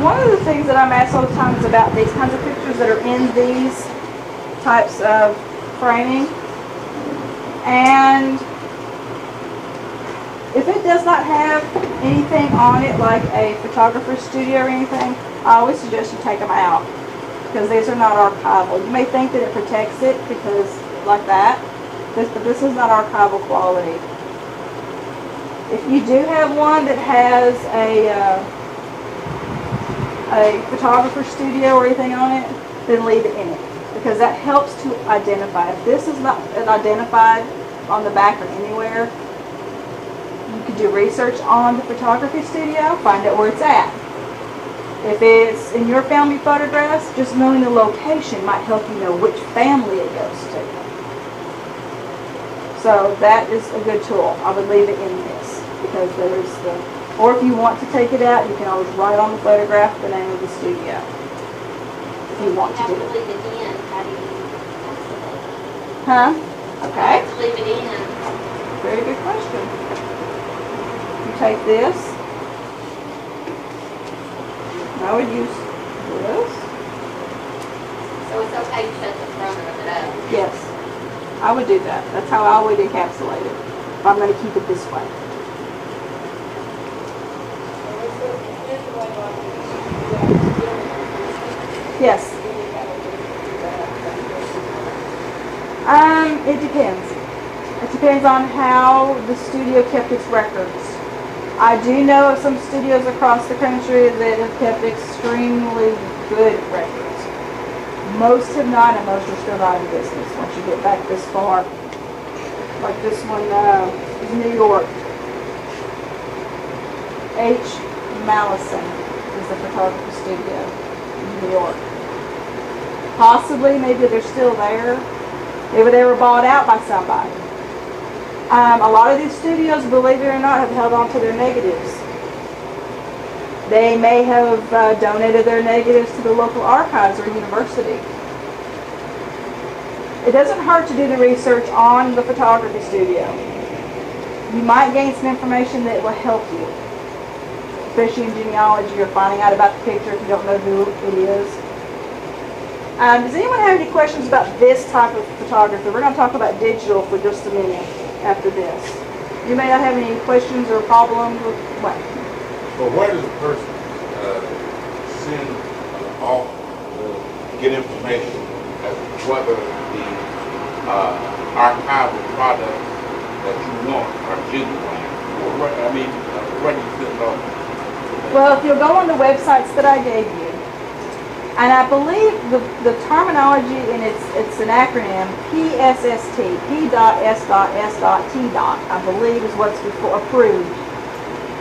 One of the things that I'm asked all the time is about these kinds of pictures that are in these types of framing. And if it does not have anything on it like a photographer's studio or anything, I always suggest you take them out because these are not archival. You may think that it protects it because like that, but this is not archival quality. If you do have one that has a photographer's studio or anything on it, then leave it in it because that helps to identify. If this is not identified on the back or anywhere, you could do research on the photography studio, find out where it's at. If it's in your family photographs, just knowing the location might help you know which family it goes to. So that is a good tool. I would leave it in this because there is the, or if you want to take it out, you can always write on the photograph the name of the studio. If you want to do it. leave it in, how do you isolate it? Huh? Okay. Leave it in. Very good question. You take this. I would use this. So it's okay to shut the front of it up? Yes. I would do that. That's how I would encapsulate it. If I'm going to keep it this way. Yes. It depends. It depends on how the studio kept its records. I do know of some studios across the country that have kept extremely good records. Most have not, and most are still not in business once you get back this far. Like this one is New York. H. Mallison is the photography studio in New York. Possibly, maybe they're still there. Maybe they were bought out by somebody. A lot of these studios, believe it or not, have held on to their negatives. They may have donated their negatives to the local archives or university. It doesn't hurt to do the research on the photography studio. You might gain some information that will help you, especially in genealogy or finding out about the picture if you don't know who it is. Does anyone have any questions about this type of photography? We're going to talk about digital for just a minute after this. You may not have any questions or problems with what? But where does a person send off to get information as to whether the archival products that you want are genuine? Where do you send it off? Well, if you'll go on the websites that I gave you, and I believe the terminology, and it's an acronym, PSST, P.S.S.T. I believe is what's approved.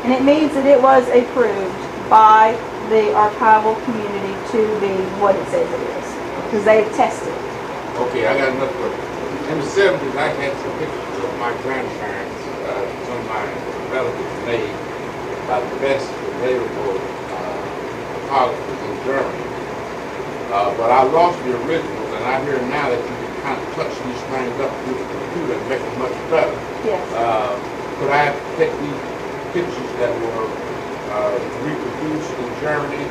And it means that it was approved by the archival community to be what it says it is, because they've tested. Okay, I got another question. In the 70s, I had some pictures of my grandparents, some of my relatives made by the best available photographers in Germany. But I lost the originals, and I hear now that you can kind of touch these things up through the computer and make them much better. Yes. Could I take these pictures that were reproduced in Germany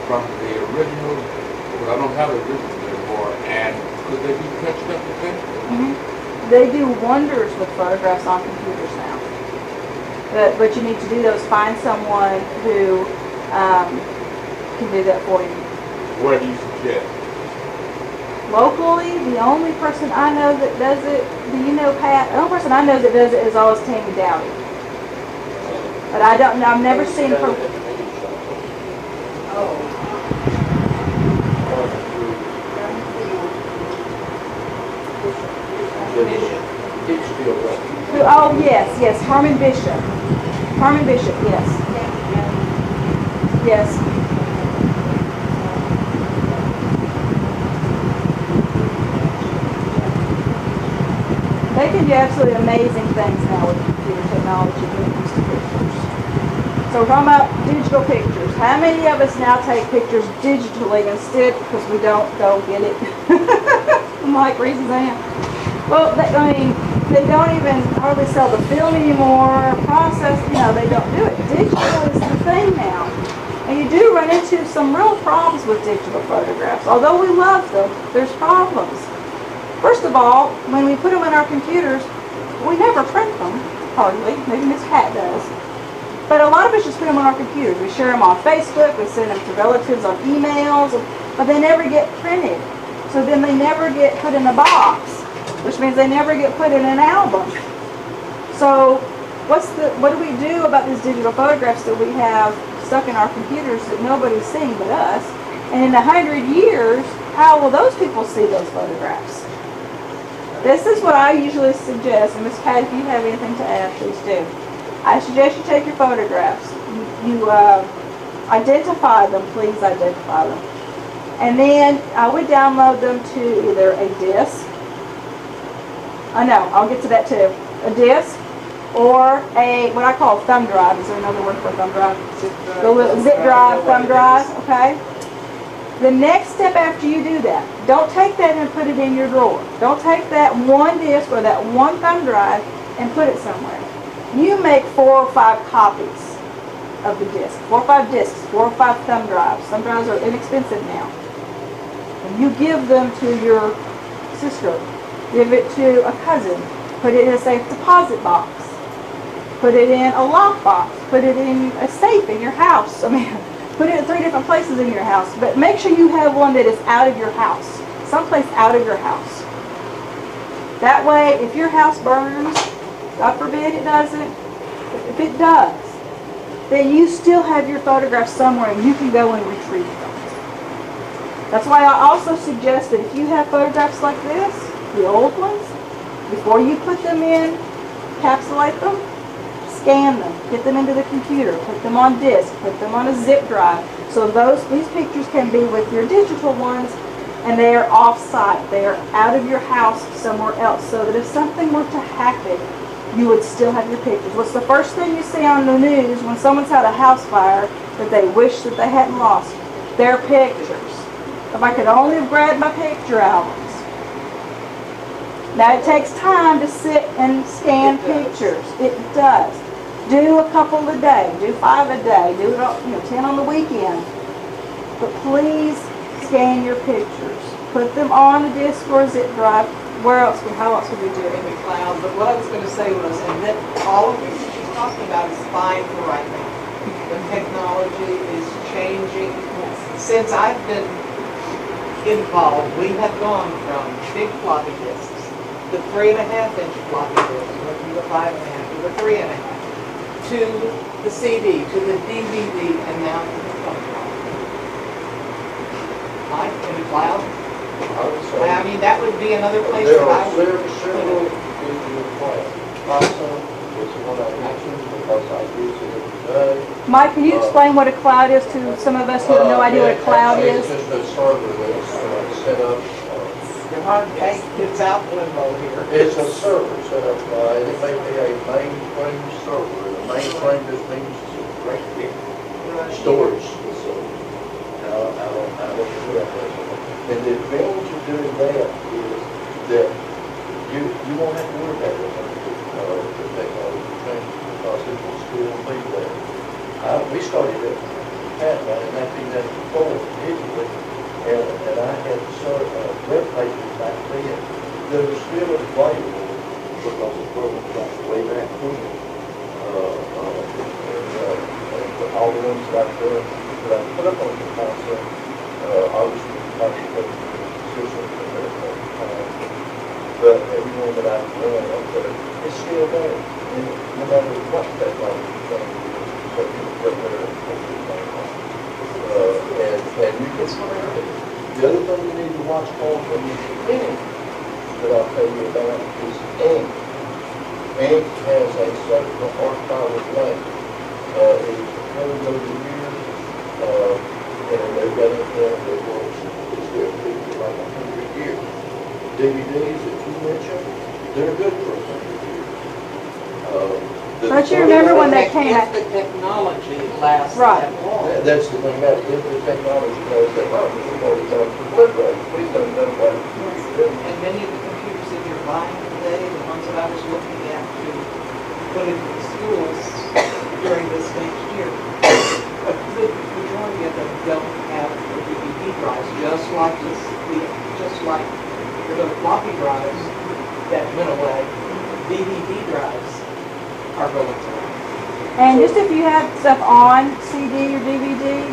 from the originals, because I don't have the originals anymore, and could they be touched up with them? Mm-hmm. They do wonders with photographs on computers now. But you need to do those. Find someone who can do that for you. Where do you suggest? Locally, the only person I know that does it, do you know Pat? The only person I know that does it is always Tammy Dowdy. But I don't know, I've never seen her. Oh, yes, Herman Bishop. Herman Bishop, yes. Yes. They can do absolutely amazing things now with computer technology when it comes to pictures. So we're talking about digital pictures. How many of us now take pictures digitally instead because we don't go get it? I'm like, reasons I am. Well, they don't even hardly sell the film anymore, process, they don't do it. Digital is the thing now. And you do run into some real problems with digital photographs. Although we love them, there's problems. First of all, when we put them in our computers, we never print them, hardly. Maybe Miss Pat does. But a lot of us just put them on our computers. We share them on Facebook, we send them to relatives on emails, but they never get printed. So then they never get put in a box, which means they never get put in an album. So what do we do about these digital photographs that we have stuck in our computers that nobody's seeing but us? And in 100 years, how will those people see those photographs? This is what I usually suggest, and Ms. Pat, if you have anything to add, please do. I suggest you take your photographs. You identify them, please identify them. And then I would download them to either a disk. I'll get to that too. A disk or what I call a thumb drive. Is there another word for a thumb drive? The little zip drive, thumb drive, okay? The next step after you do that, don't take that and put it in your drawer. Don't take that one disk or that one thumb drive and put it somewhere. You make 4 or 5 copies of the disk. 4 or 5 disks, 4 or 5 thumb drives. Thumb drives are inexpensive now. And you give them to your sister. Give it to a cousin. Put it in a safe deposit box. Put it in a lockbox. Put it in a safe in your house. Put it in 3 different places in your house. But make sure you have one that is out of your house. Someplace out of your house. That way, if your house burns, God forbid it doesn't, if it does, then you still have your photographs somewhere and you can go and retrieve them. That's why I also suggest that if you have photographs like this, the old ones, before you put them in, encapsulate them, scan them, get them into the computer, put them on disk, put them on a zip drive. So these pictures can be with your digital ones and they are off-site. They are out of your house somewhere else so that if something were to happen you would still have your pictures. What's the first thing you see on the news when someone's had a house fire that they wish that they hadn't lost? Their pictures. If I could only have grabbed my picture albums. Now it takes time to sit and scan pictures. It does. Do a couple a day. Do 5 a day. Do 10 on the weekend. But please scan your pictures. Put them on a disk or a zip drive. How else would we do In it? the cloud, but what I was going to say was, and that all of this that she's talking about is fine for right now. The technology is changing. Since I've been involved, we have gone from big floppy disks, the 3.5-inch floppy disk, went from the 5.5 to the 3.5, to the CD, to the DVD, and now to the phone call. Mike, in the cloud? I mean, that would be another place There that I are would. several digital files. Also, it's one I mentioned because I use it every day. Mike, can you explain what a cloud is to some of us who have no idea what a cloud is? It's just a server that's set up. Your hard tank gets out limbo here. It's a server set up by, it may be a mainframe server. The mainframe just means it's a great big storage facility. Now, I don't know what that is. And the advantage of doing that is that you won't have to worry about it the technology change because it will still be there. We started it in 1994 digitally, and I had some web pages back then that are still available because the program got way back when. And all the ones that I've done, that I put up on the concept, obviously, but everyone that I've run up there, it's still there. And no matter what technology changes, so you can put there and put your thing on. And you can find it. The other thing you need to watch for from the beginning that I'll tell you about is ink. Ink has a certain archival length. It is prepared over the years, and they've got it there that works. Like 100 years. DVDs that you mentioned, they're good for 100 years. Don't you remember when they came out? If the technology lasts Right. that long. That's the thing about it. If the technology goes that long, we've already done for Blu-ray. We've done that. And many of the computers that you're buying today, the ones that I was looking at to put into the schools during this next year, a good majority of them don't have the DVD drives, just like the floppy drives that went away. DVD drives are going away. And just if you have stuff on CD or DVD,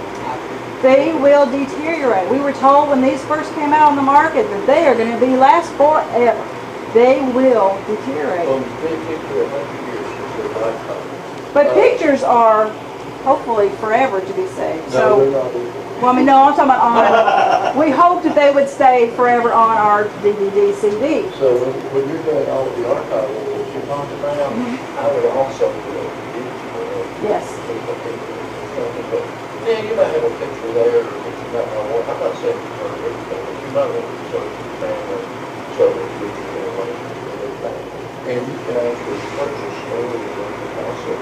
they will deteriorate. We were told when these first came out on the market that they are going to last forever. They will deteriorate. From 50 to 100 years is their lifetime. But pictures are hopefully forever to be saved. No, they're So, not either. well, I mean, no, I'm talking about on. We hope that they would stay forever on our DVD, CD. So when you're doing all of the archival that you're talking about, I would also do it. Yes. Yeah, you might have a picture there that you might not want. I'm not saying you want everything, but you might want to show your family, show the future generations and everything. And you can actually purchase stories on the concept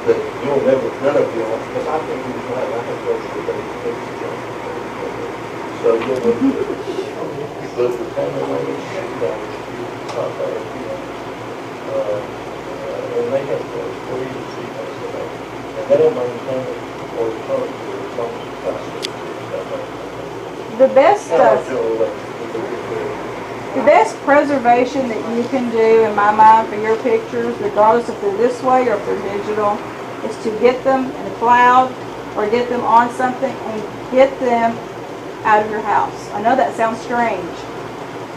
that you'll never, none of you will, because I think you can have, I have purchased the picture. So you'll never do it. But the family members, it's not bad, you know. And they have to free to see things like that. And they don't maintain it for the public, as long as it's possible. The best preservation that you can do, in my mind, for your pictures, regardless if they're this way or if they're digital, is to get them in the cloud or get them on something and get them out of your house. I know that sounds strange,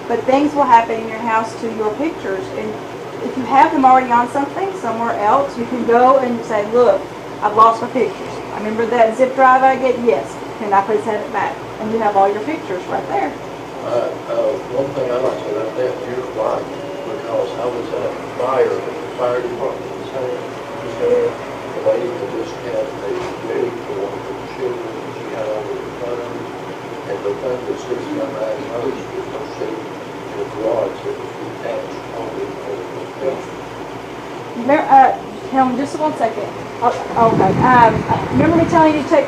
but things will happen in your house to your pictures, and if you have them already on something somewhere else, you can go and say, look, I've lost my pictures. I remember that zip drive I get? Yes. Can I please have it back? And you have all your pictures right there. One thing I like to say about that, you're right, because I was at a fire, the fire department was there, the lady that just had a baby for one of the children, and she had all the photos, and the thing that sticks in my mind most was no shade in the garage that was attached on the picture. Helen, just 1 second. Okay. Remember me telling you to take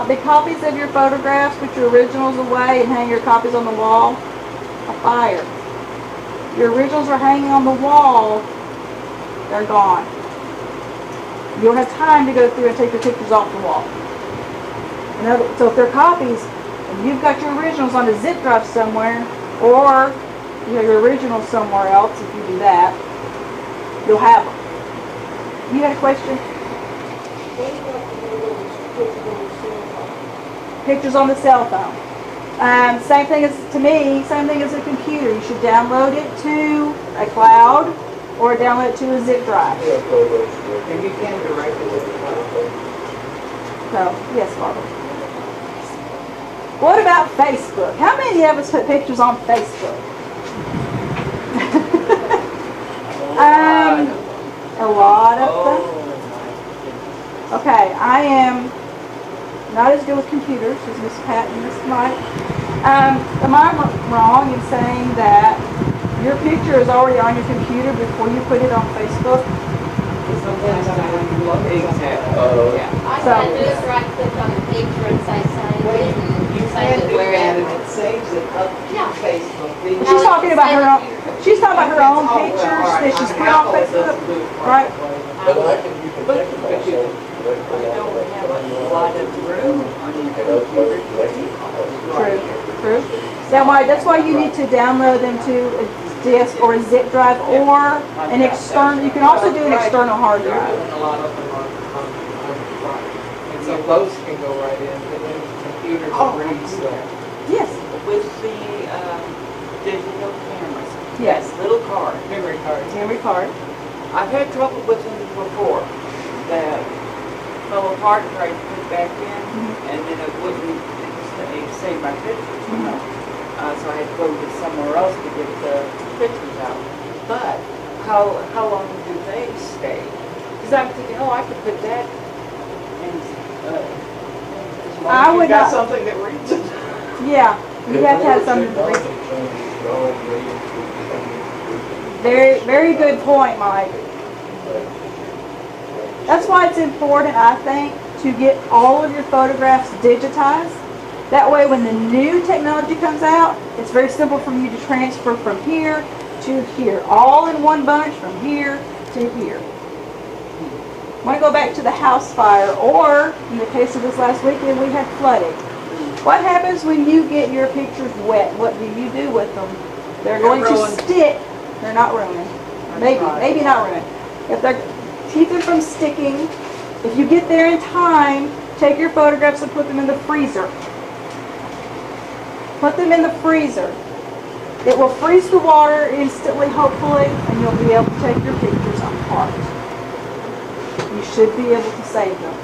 big copies of your photographs, put your originals away, and hang your copies on the wall? A fire. Your originals are hanging on the wall. They're gone. You don't have time to go through and take your pictures off the wall. So if they're copies, and you've got your originals on a zip drive somewhere, or you have your originals somewhere else, if you do that, you'll have them. You had a question? Pictures on the cell phone. Same thing as a computer. You should download it to a cloud or download it to a zip drive. And you can directly with the cloud. So, yes, Barbara. What about Facebook? How many of us put pictures on Facebook? A lot of them. Okay, I am not as good with computers as Miss Pat and Miss Mike. Am I wrong in saying that your picture is already on your computer before you put it on Facebook? Exactly. I can just right click on the picture and say save it and You save can it do that wherever. and it saves it up to Yeah. Facebook. She's talking about her own. She's talking about her own pictures that she's put on Facebook, right? But I can, you can check them also. You don't have a lot of room on your computer. True. That's why you need to download them to a disk or a zip drive or an external. You can also do an external hard They're drive. doing a lot of them on drive. And so those can go right in, but then computers are really slow. Yes. With the digital cameras. Yes. Little card. Memory cards. Memory card. I've had trouble with them before. That fell apart and tried to put it back in, and then it wouldn't save my pictures. So I had to go to somewhere else to get the pictures out. But how long do they stay? Because I'm thinking, I could put that in. As long I as would you've got not- something that reads it. Yeah. You have to have something to read. Very, very good point, Mike. That's why it's important, I think, to get all of your photographs digitized. That way, when the new technology comes out, it's very simple for you to transfer from here to here, all in one bunch from here to here. I want to go back to the house fire, or in the case of this last weekend, we had flooding. What happens when you get your pictures wet? What do you do with them? They're going to stick. They're not ruined. Maybe not ruined. If they're keep them from sticking. If you get there in time, take your photographs and put them in the freezer. Put them in the freezer. It will freeze the water instantly, hopefully, and you'll be able to take your pictures apart. You should be able to save them,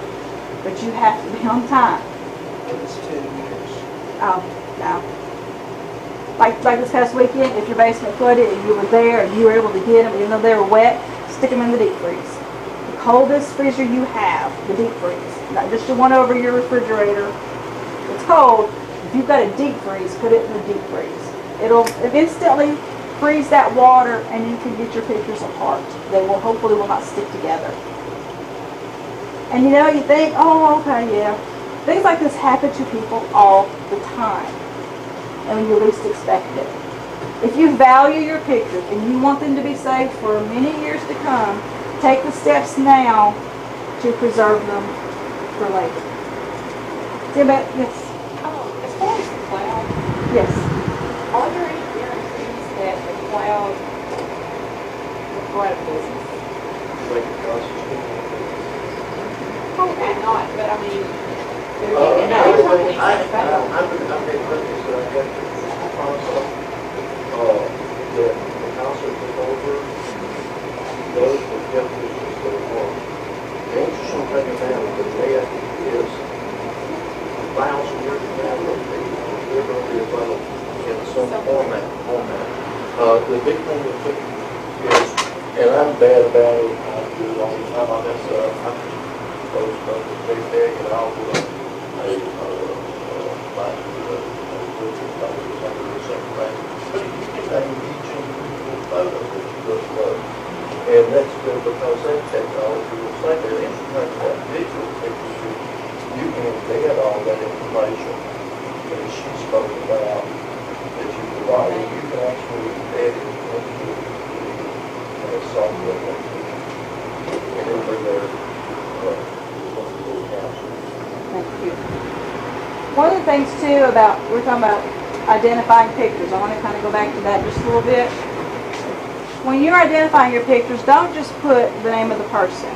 but you have to be on time. It's 2 years. Oh, no. Like this past weekend, if your basement flooded and you were there and you were able to get them, even though they were wet, stick them in the deep freeze. The coldest freezer you have, the deep freeze. Not just the one over your refrigerator. It's cold. If you've got a deep freeze, put it in the deep freeze. It'll instantly freeze that water and you can get your pictures apart. They will hopefully will not stick together. And you know, you think, oh, okay, yeah. Things like this happen to people all the time. And when you least expect it. If you value your pictures and you want them to be saved for many years to come, take the steps now to preserve them for later. Yes. As far as the cloud, Yes. are there any guarantees that the cloud will go out of business? Probably not, but I mean, I've been looking, so I got the house that took over, those were kept as they were. The interesting thing about the net is 1,000 years from now, they're going to be available in some format. The big thing with it is, and I'm bad about it, I do it all the time, I mess up, I post stuff with JPEG and I'll do like but you can name each individual photo that you upload. And that's been things too about, we're talking about identifying pictures. I want to kind of go back to that just a little bit. When you're identifying your pictures, don't just put the name of the person.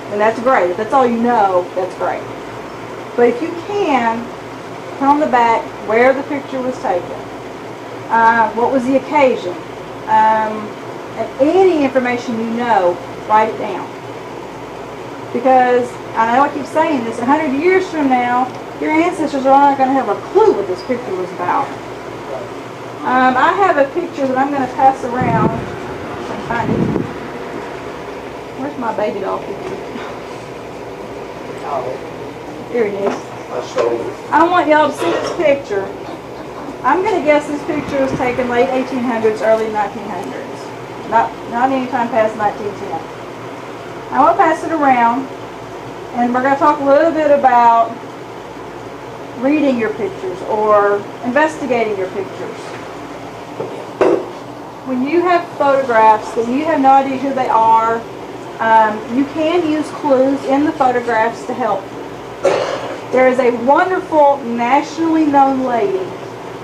And that's great. If that's all you know, that's great. But if you can, put on the back where the picture was taken. What was the occasion? And any information you know, write it down. Because I know I keep saying this, 100 years from now, your ancestors are not going to have a clue what this picture was about. I have a picture that I'm going to pass around. If I can find it. Where's my baby doll picture? Here it is. I stole it. I want y'all to see this picture. I'm going to guess this picture was taken late 1800s, early 1900s. Not any time past 1910. I want to pass it around, and we're going to talk a little bit about reading your pictures or investigating your pictures. When you have photographs that you have no idea who they are, you can use clues in the photographs to help you. There is a wonderful nationally known lady.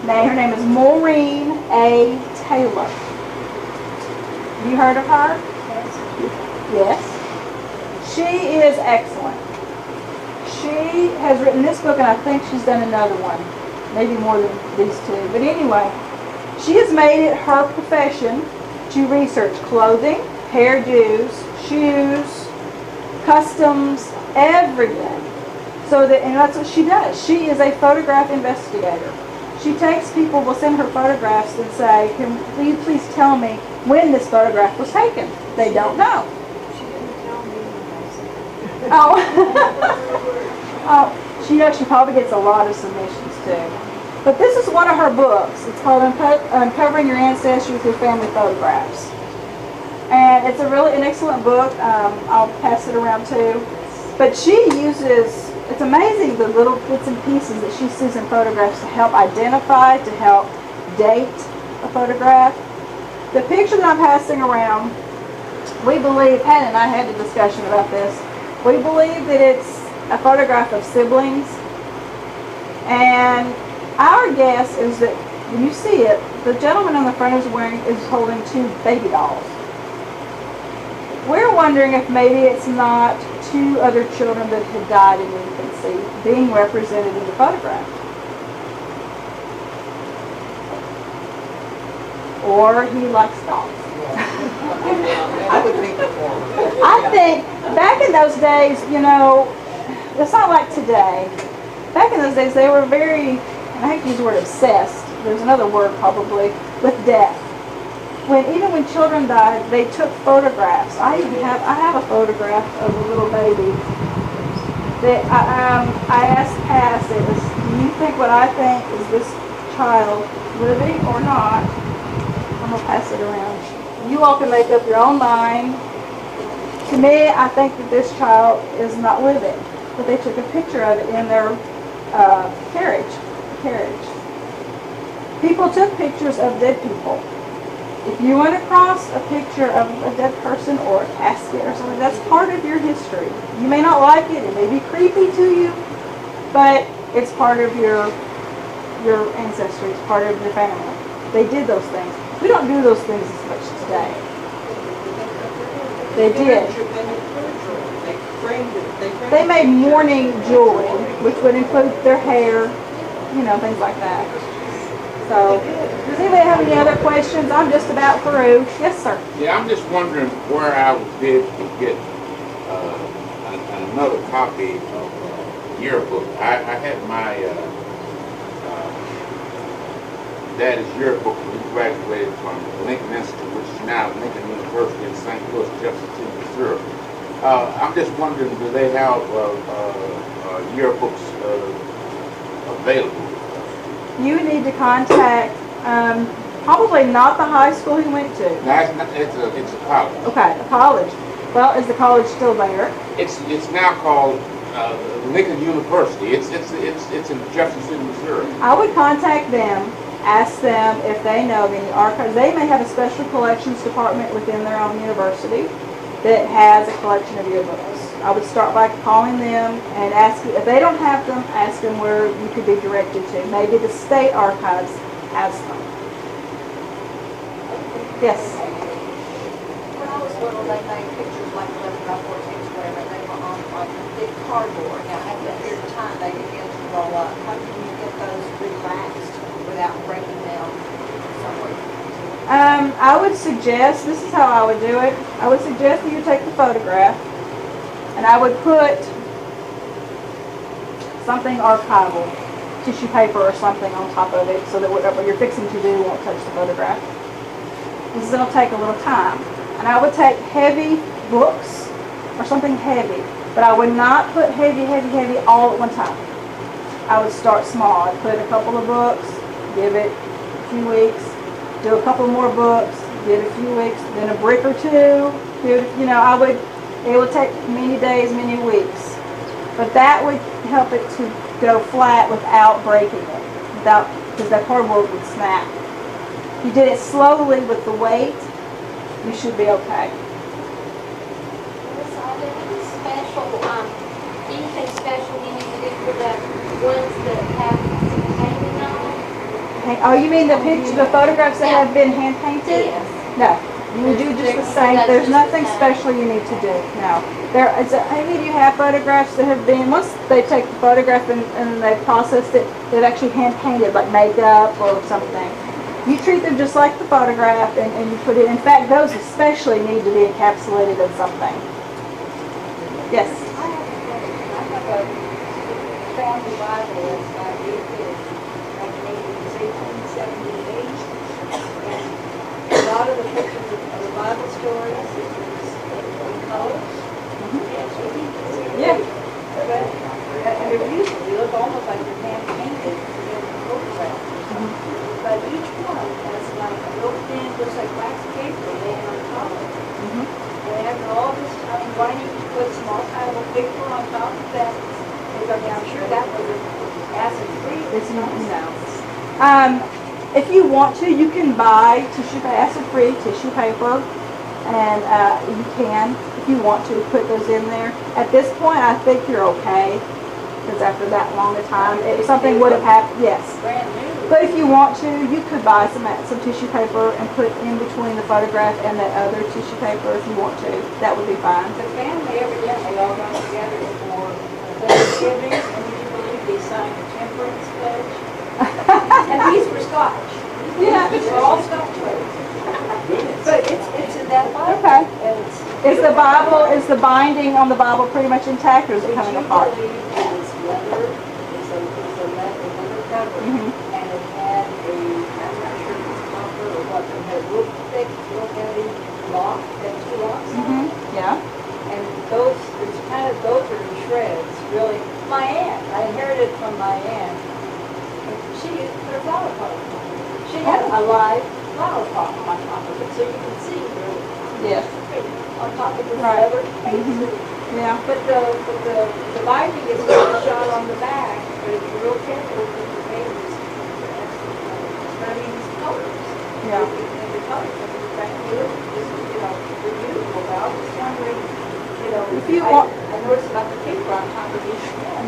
Her name is Maureen A. Taylor. Have you heard of her? Yes. She is excellent. She has written this book, and I think she's done another one. Maybe more than these two. But anyway, she has made it her profession to research clothing, hairdos, shoes, customs, everything. And that's what she does. She is a photograph investigator. She takes people, will send her photographs and say, will you please tell me when this photograph was taken? They don't know. Oh. Oh, she probably gets a lot of submissions too. But this is one of her books. It's called Uncovering Your Ancestry with Your Family Photographs. And it's an excellent book. I'll pass it around too. But she uses, it's amazing the little bits and pieces that she sees in photographs to help identify, to help date a photograph. The picture that I'm passing around, we believe, Hannah and I had a discussion about this, we believe that it's a photograph of siblings. And our guess is that when you see it, the gentleman on the front is holding two baby dolls. We're wondering if maybe it's not two other children that had died in infancy being represented in the photograph. Or he likes dogs. I would think the former. I think back in those days, it's not like today. Back in those days, they were very, and I hate to use the word obsessed, there's another word probably, with death. Even when children died, they took photographs. I have a photograph of a little baby that I asked Cass, do you think what I think is this child living or not? I'm going to pass it around. You all can make up your own mind. To me, I think that this child is not living, but they took a picture of it in their carriage. People took pictures of dead people. If you run across a picture of a dead person or a casket or something, that's part of your history. You may not like it, it may be creepy to you, but it's part of your ancestry, it's part of your family. They did those things. We don't do those things as much today. They did. They made mourning jewelry, which would include their hair, things like that. So, does anybody have any other questions? I'm just about through. Yes, sir. Yeah, I'm just wondering where I would be able to get another copy of yearbook. I had my daddy's yearbook when he graduated from Lincoln Institute, which is now Lincoln University in St. Louis, Jefferson, Missouri. I'm just wondering, do they have yearbooks available? You need to contact, probably not the high school he went to. No, it's a college. Okay, a college. Well, is the college still there? It's now called Lincoln University. It's in Jefferson, Missouri. I would contact them, ask them if they know of any archives. They may have a special collections department within their own university that has a collection of yearbooks. I would start by calling them and asking, if they don't have them, ask them where you could be directed to. Maybe the state archives has them. Yes? When I was little, they made pictures like 11 by 14 square, and they were on like big cardboard. Now, at that period of time, they began to roll up. How can you get those relaxed without breaking them somewhere? I would suggest, this is how I would do it. I would suggest that you take the photograph and I would put something archival, tissue paper or something on top of it so that whatever you're fixing to do won't touch the photograph. This is going to take a little time. And I would take heavy books or something heavy, but I would not put heavy all at one time. I would start small. I'd put a couple of books, give it a few weeks, do a couple more books, give it a few weeks, then a brick or two. It would take many days, many weeks. But that would help it to go flat without breaking it, because that cardboard would snap. If you did it slowly with the weight, you should be okay. Anything special you need to do for the ones that have hanging on? Oh, you mean the photographs that have been hand painted? Yes. No, you would do just the same. There's nothing special you need to do. No. Maybe you have photographs that have been, once they take the photograph and they've processed it, they've actually hand painted like makeup or something. You treat them just like the photograph and you put it, in fact, those especially need to be encapsulated in something. Yes? I have a family Bible that's like 8 kids, like maybe 1878. And a lot of the pictures of the Bible stories is in colors. Yeah. And they're beautiful. They look almost like they're hand painted in photographs. But each one has like a little thin, looks like wax paper laying on top of it. And after all this time, why didn't you put some archival paper on top of that? Because I'm sure that was acid-free. It's not, no. If you want to, you can buy acid-free tissue paper, and you can, if you want to, put those in there. At this point, I think you're okay, because after that long a time, if something would have happened, yes. Brand new. But if you want to, you could buy some tissue paper and put in between the photograph and that other tissue paper if you want to. That would be fine. The family evidently all got together for Thanksgiving, and would you believe they signed a temperance pledge? And these were Scotch. Yeah. These were all Scotch words. But it's in that Bible. Okay. And Is the binding on the Bible pretty much intact, or is it coming apart? It's leather, it's a leather cover, and it had I'm not sure if it's copper or what, it had a real thick, real heavy lock, had 2 locks on it. Yeah. And those are in shreds, really. My aunt, I inherited from my aunt, she used to put a flower pot on top of it. She had a live flower pot on top of it, so you can see really Yes. on top of the Right. leather. Yeah. But the binding is not shot on the back, but if you're real careful with the pages, studying these colors. Yeah. And the colors of the brand new, they're beautiful, but I was just wondering, If you want- I noticed about the paper on top of each one,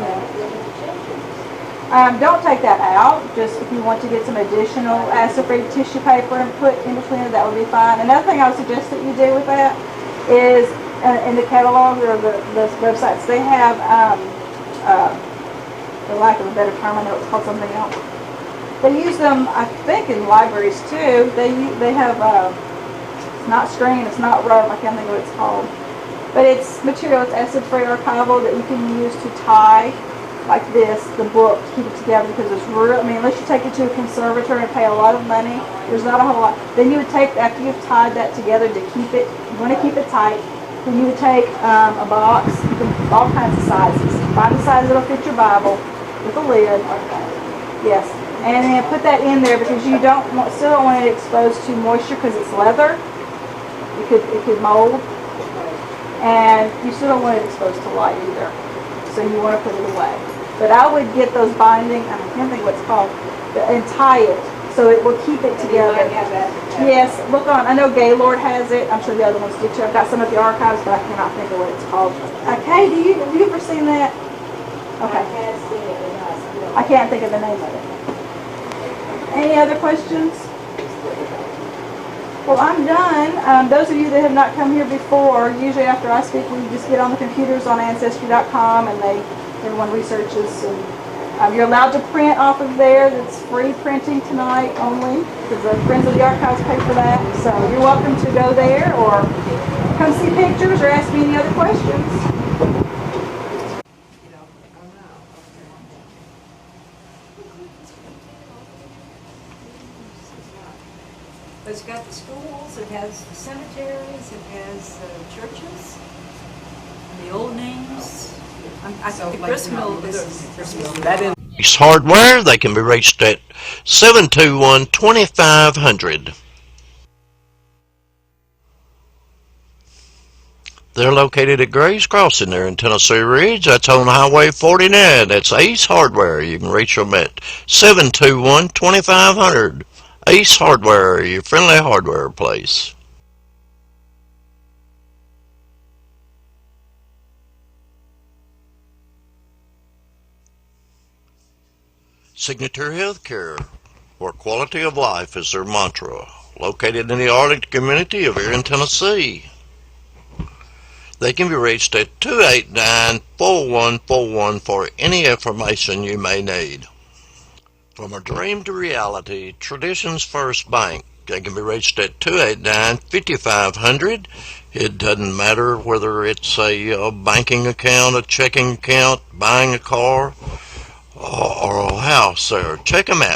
changes. Don't take that out. Just if you want to get some additional acid-free tissue paper and put in between it, that would be fine. Another thing I would suggest that you do with that is in the catalog or the websites, they have, for lack of a better term, I know it's called something else. They use them, I think, in libraries too. They have, it's not string, it's not rope, I can't think of what it's called. But it's material, it's acid-free archival that you can use to tie, like this, the book, to keep it together, because it's real, unless you take it to a conservator and pay a lot of money, there's not a whole lot. Then you would take, after you've tied that together to keep it, you want to keep it tight, then you would take a box, all kinds of sizes. Find the size that'll fit your Bible with a lid. Yes. And then put that in there because you still don't want it exposed to moisture because it's leather. It could mold. And you still don't want it exposed to light either. So you want to put it away. But I would get those binding, I can't think what it's called, and tie it So it will keep it And you might together. have that. Yes, look on, I know Gaylord has it, I'm sure the other ones do too. I've got some at the archives, but I cannot think of what it's called. Okay, have you ever seen that? I Okay, have seen it, but not still. I can't think of the name of it. Any other questions? Well, I'm done. Those of you that have not come here before, usually after I speak, we just get on the computers on Ancestry.com and everyone researches. And you're allowed to print off of there. That's free printing tonight only, because the Friends of the Archives pay for that. So you're welcome to go there or come see pictures or ask me any other questions. It's got the schools, it has the cemeteries, it has the churches, the old names. I think the gristmill is. Ace Hardware, they can be reached at 721-2500. They're located at Gray's Crossing there in Tennessee Ridge. That's on Highway 49. That's Ace Hardware. You can reach them at 721-2500. Ace Hardware, your friendly hardware place. Signature Healthcare, where quality of life is their mantra. Located in the Arlington community of here in Tennessee. They can be reached at 289-4141 for any information you may need. From a dream to reality, Traditions First Bank. They can be reached at 289-5500. It doesn't matter whether it's a banking account, a checking account, buying a car, or a house there. Check them out.